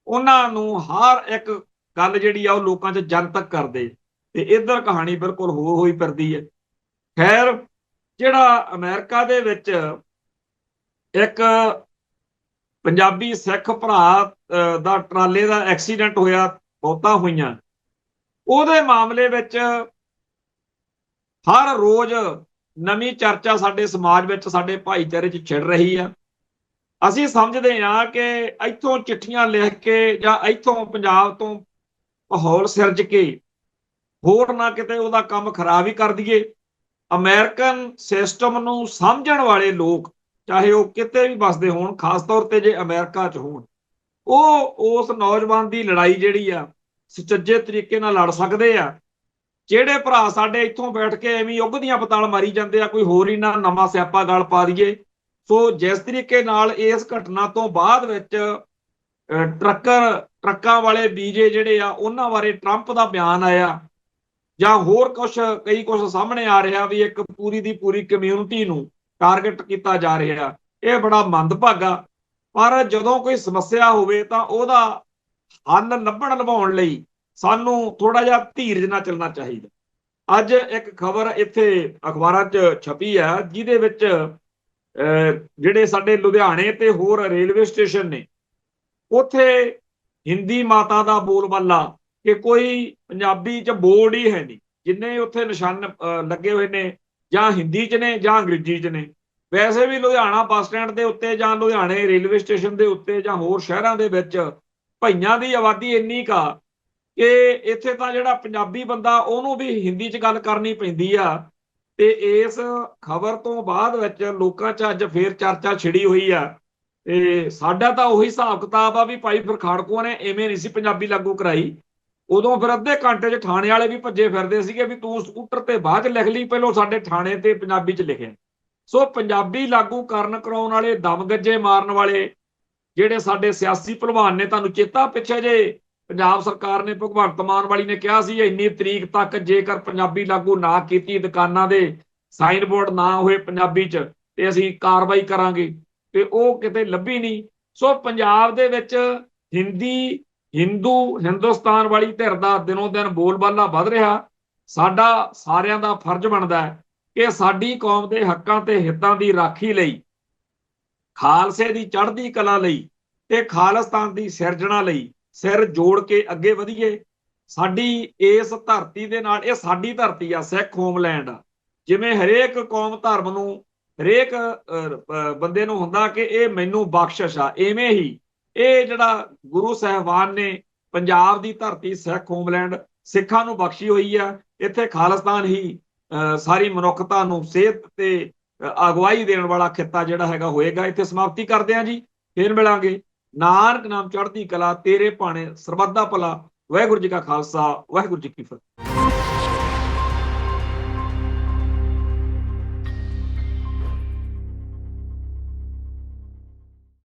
ਉਹਨਾਂ ਨੂੰ ਹਰ ਇੱਕ ਗੱਲ ਜਿਹੜੀ ਆ ਉਹ ਲੋਕਾਂ 'ਚ ਜਨਤਕ ਕਰਦੇ, ਤੇ ਇੱਧਰ ਕਹਾਣੀ ਬਿਲਕੁਲ ਹੋਰ ਹੋਈ ਫਿਰਦੀ ਹੈ। ਖੈਰ, ਜਿਹੜਾ ਅਮਰੀਕਾ ਦੇ ਵਿੱਚ ਇੱਕ ਪੰਜਾਬੀ ਸਿੱਖ ਭਰਾ ਦਾ ਟਰਾਲੇ ਦਾ ਐਕਸੀਡੈਂਟ ਹੋਇਆ, ਮੌਤਾਂ ਹੋਈਆਂ, ਉਹਦੇ ਮਾਮਲੇ ਵਿੱਚ ਹਰ ਰੋਜ਼ ਨਵੀਂ ਚਰਚਾ ਸਾਡੇ ਸਮਾਜ ਵਿੱਚ, ਸਾਡੇ ਭਾਈਚਾਰੇ 'ਚ ਛਿੜ ਰਹੀ ਆ। ਅਸੀਂ ਸਮਝਦੇ ਹਾਂ ਕਿ ਇੱਥੋਂ ਚਿੱਠੀਆਂ ਲਿਖ ਕੇ ਜਾਂ ਇੱਥੋਂ ਪੰਜਾਬ ਤੋਂ ਮਾਹੌਲ ਸਿਰਜ ਕੇ ਹੋਰ ਨਾ ਕਿਤੇ ਉਹਦਾ ਕੰਮ ਖਰਾਬ ਹੀ ਕਰ ਦਈਏ। ਅਮਰੀਕਨ ਸਿਸਟਮ ਨੂੰ ਸਮਝਣ ਵਾਲੇ ਲੋਕ, ਚਾਹੇ ਉਹ ਕਿਤੇ ਵੀ ਵੱਸਦੇ ਹੋਣ, ਖਾਸ ਤੌਰ ਤੇ ਜੇ ਅਮਰੀਕਾ 'ਚ ਹੋਣ, ਉਹ ਉਸ ਨੌਜਵਾਨ ਦੀ ਲੜਾਈ ਜਿਹੜੀ ਆ ਸੁਚੱਜੇ ਤਰੀਕੇ ਨਾਲ ਲੜ ਸਕਦੇ ਆ। ਜਿਹੜੇ ਭਰਾ ਸਾਡੇ ਇੱਥੋਂ ਬੈਠ ਕੇ ਐਵੇਂ ਉੱਗ ਦੀਆਂ ਪਤਾਲ ਮਾਰੀ ਜਾਂਦੇ ਆ, ਕੋਈ ਹੋਰ ਹੀ ਨਾ ਨਵਾਂ ਸਿਆਪਾ ਗਲ ਪਾ ਦਈਏ। ਸੋ ਜਿਸ ਤਰੀਕੇ ਨਾਲ ਇਸ ਘਟਨਾ ਤੋਂ ਬਾਅਦ ਵਿੱਚ ਟਰੱਕਾਂ ਵਾਲੇ ਬੀਜੇ ਜਿਹੜੇ ਆ ਉਹਨਾਂ ਬਾਰੇ ਟਰੰਪ ਦਾ ਬਿਆਨ ਆਇਆ, ਜਾਂ ਹੋਰ ਕਈ ਕੁਝ ਸਾਹਮਣੇ ਆ ਰਿਹਾ ਵੀ ਇੱਕ ਪੂਰੀ ਦੀ ਪੂਰੀ ਕਮਿਊਨਿਟੀ ਨੂੰ ਟਾਰਗੇਟ ਕੀਤਾ ਜਾ ਰਿਹਾ, ਇਹ ਬੜਾ ਮੰਦਭਾਗਾ। ਪਰ ਜਦੋਂ ਕੋਈ ਸਮੱਸਿਆ ਹੋਵੇ ਤਾਂ ਉਹਦਾ ਹੱਲ ਲੱਭਣ ਲਈ ਸਾਨੂੰ ਥੋੜਾ ਜਿਹਾ ਧੀਰਜ ਨਾਲ ਚੱਲਣਾ ਚਾਹੀਦਾ। ਅੱਜ ਇੱਕ ਖਬਰ ਇੱਥੇ ਅਖਬਾਰਾਂ 'ਚ ਛਪੀ ਆ, ਜਿਹਦੇ ਵਿੱਚ ਜਿਹੜੇ ਸਾਡੇ ਲੁਧਿਆਣੇ ਤੇ ਹੋਰ ਰੇਲਵੇ ਸਟੇਸ਼ਨ ਨੇ, ਉੱਥੇ ਹਿੰਦੀ ਮਾਤਾ ਦਾ ਬੋਲਬਾਲਾ ਕਿ ਕੋਈ ਪੰਜਾਬੀ 'ਚ ਬੋਰਡ ਹੀ ਹੈ ਨਹੀਂ, ਜਿੰਨੇ ਉੱਥੇ ਨਿਸ਼ਾਨ ਲੱਗੇ ਹੋਏ ਨੇ ਜਾਂ ਹਿੰਦੀ 'ਚ ਨੇ ਜਾਂ ਅੰਗਰੇਜ਼ੀ 'ਚ ਨੇ। ਵੈਸੇ ਵੀ ਲੁਧਿਆਣਾ ਬੱਸ ਸਟੈਂਡ ਦੇ ਉੱਤੇ ਜਾਂ ਲੁਧਿਆਣੇ ਰੇਲਵੇ ਸਟੇਸ਼ਨ ਦੇ ਉੱਤੇ ਜਾਂ ਹੋਰ ਸ਼ਹਿਰਾਂ ਦੇ ਵਿੱਚ ਭਈਆਂ ਦੀ ਆਬਾਦੀ ਇੰਨੀ ਕਾ ਕਿ ਇੱਥੇ ਤਾਂ ਜਿਹੜਾ ਪੰਜਾਬੀ ਬੰਦਾ ਉਹਨੂੰ ਵੀ ਹਿੰਦੀ 'ਚ ਗੱਲ ਕਰਨੀ ਪੈਂਦੀ ਆ। ਤੇ ਇਸ ਖਬਰ ਤੋਂ ਬਾਅਦ ਵਿੱਚ ਲੋਕਾਂ 'ਚ ਅੱਜ ਫੇਰ ਚਰਚਾ ਛਿੜੀ ਹੋਈ ਆ। ਤੇ ਸਾਡਾ ਤਾਂ ਉਹੀ ਹਿਸਾਬ ਕਿਤਾਬ ਆ ਵੀ ਭਾਈ ਫਿਰ ਖਾੜਕੂਆਂ ਨੇ ਐਵੇਂ ਨਹੀਂ ਸੀ ਪੰਜਾਬੀ ਲਾਗੂ ਕਰਾਈ। ਉਦੋਂ ਫਿਰ ਅੱਧੇ ਘੰਟੇ 'ਚ ਥਾਣੇ ਵਾਲੇ ਵੀ ਭੱਜੇ ਫਿਰਦੇ ਸੀਗੇ ਵੀ ਤੂੰ ਸਕੂਟਰ ਤੇ ਬਾਅਦ 'ਚ ਲਿਖ ਲਈ, ਪਹਿਲੋਂ ਸਾਡੇ ਥਾਣੇ ਤੇ ਪੰਜਾਬੀ 'ਚ ਲਿਖਿਆ। ਸੋ ਪੰਜਾਬੀ ਲਾਗੂ ਕਰਾਉਣ ਵਾਲੇ, ਦਮਗੱਜੇ ਮਾਰਨ ਵਾਲੇ ਜਿਹੜੇ ਸਾਡੇ ਸਿਆਸੀ ਭਲਵਾਨ ਨੇ, ਤੁਹਾਨੂੰ ਚੇਤਾ ਪਿੱਛੇ ਜੇ ਪੰਜਾਬ ਸਰਕਾਰ ਨੇ ਭਗਵੰਤ ਮਾਨ ਵਾਲੀ ਨੇ ਕਿਹਾ ਸੀ ਇੰਨੀ ਤਰੀਕ ਤੱਕ ਜੇਕਰ ਪੰਜਾਬੀ ਲਾਗੂ ਨਾ ਕੀਤੀ, ਦੁਕਾਨਾਂ ਦੇ ਸਾਈਨ ਬੋਰਡ ਨਾ ਹੋਏ ਪੰਜਾਬੀ 'ਚ, ਤੇ ਅਸੀਂ ਕਾਰਵਾਈ ਕਰਾਂਗੇ, ਤੇ ਉਹ ਕਿਤੇ ਲੱਭੀ ਨਹੀਂ। ਸੋ ਪੰਜਾਬ ਦੇ ਵਿੱਚ ਹਿੰਦੀ, ਹਿੰਦੁਸਤਾਨ ਵਾਲੀ ਧਿਰ ਦਾ ਦਿਨੋਂ ਦਿਨ ਬੋਲਬਾਲਾ ਵੱਧ ਰਿਹਾ। ਸਾਡਾ ਸਾਰਿਆਂ ਦਾ ਫਰਜ਼ ਬਣਦਾ ਹੈ ਕਿ ਸਾਡੀ ਕੌਮ ਦੇ ਹੱਕਾਂ ਤੇ ਹਿੱਤਾਂ ਦੀ ਰਾਖੀ ਲਈ, ਖਾਲਸੇ ਦੀ ਚੜ੍ਹਦੀ ਕਲਾ ਲਈ ਤੇ ਖਾਲਿਸਤਾਨ ਦੀ ਸਿਰਜਣਾ ਲਈ ਸਿਰ ਜੋੜ ਕੇ ਅੱਗੇ ਵਧੀਏ। ਸਾਡੀ ਇਸ ਧਰਤੀ ਦੇ ਨਾਲ, ਇਹ ਸਾਡੀ ਧਰਤੀ ਆ, ਸਿੱਖ ਹੋਮਲੈਂਡ ਆ। ਜਿਵੇਂ ਹਰੇਕ ਕੌਮ ਧਰਮ ਨੂੰ, ਹਰੇਕ ਬੰਦੇ ਨੂੰ ਹੁੰਦਾ ਕਿ ਇਹ ਮੈਨੂੰ ਬਖਸ਼ਿਸ਼ ਆ, ਐਵੇਂ ਹੀ ਇਹ ਜਿਹੜਾ ਗੁਰੂ ਸਾਹਿਬਾਨ ਨੇ ਪੰਜਾਬ ਦੀ ਧਰਤੀ ਸਿੱਖ ਹੋਮਲੈਂਡ ਸਿੱਖਾਂ ਨੂੰ ਬਖਸ਼ੀ ਹੋਈ ਆ, ਇੱਥੇ ਖਾਲਿਸਤਾਨ ਹੀ ਸਾਰੀ ਮਨੁੱਖਤਾ ਨੂੰ ਸਿਹਤ ਤੇ ਅਗਵਾਈ ਦੇਣ ਵਾਲਾ ਖਿੱਤਾ ਜਿਹੜਾ ਹੈਗਾ ਹੋਏਗਾ। ਇੱਥੇ ਸਮਾਪਤੀ ਕਰਦੇ ਹਾਂ ਜੀ, ਫੇਰ ਮਿਲਾਂਗੇ। ਨਾਨਕ ਨਾਮ ਚੜ੍ਹਦੀ ਕਲਾ, ਤੇਰੇ ਭਾਣੇ ਸਰਬੱਤ ਦਾ ਭਲਾ। ਵਾਹਿਗੁਰੂ ਜੀ ਕਾ ਖਾਲਸਾ, ਵਾਹਿਗੁਰੂ ਜੀ ਕੀ ਫਤਿਹ।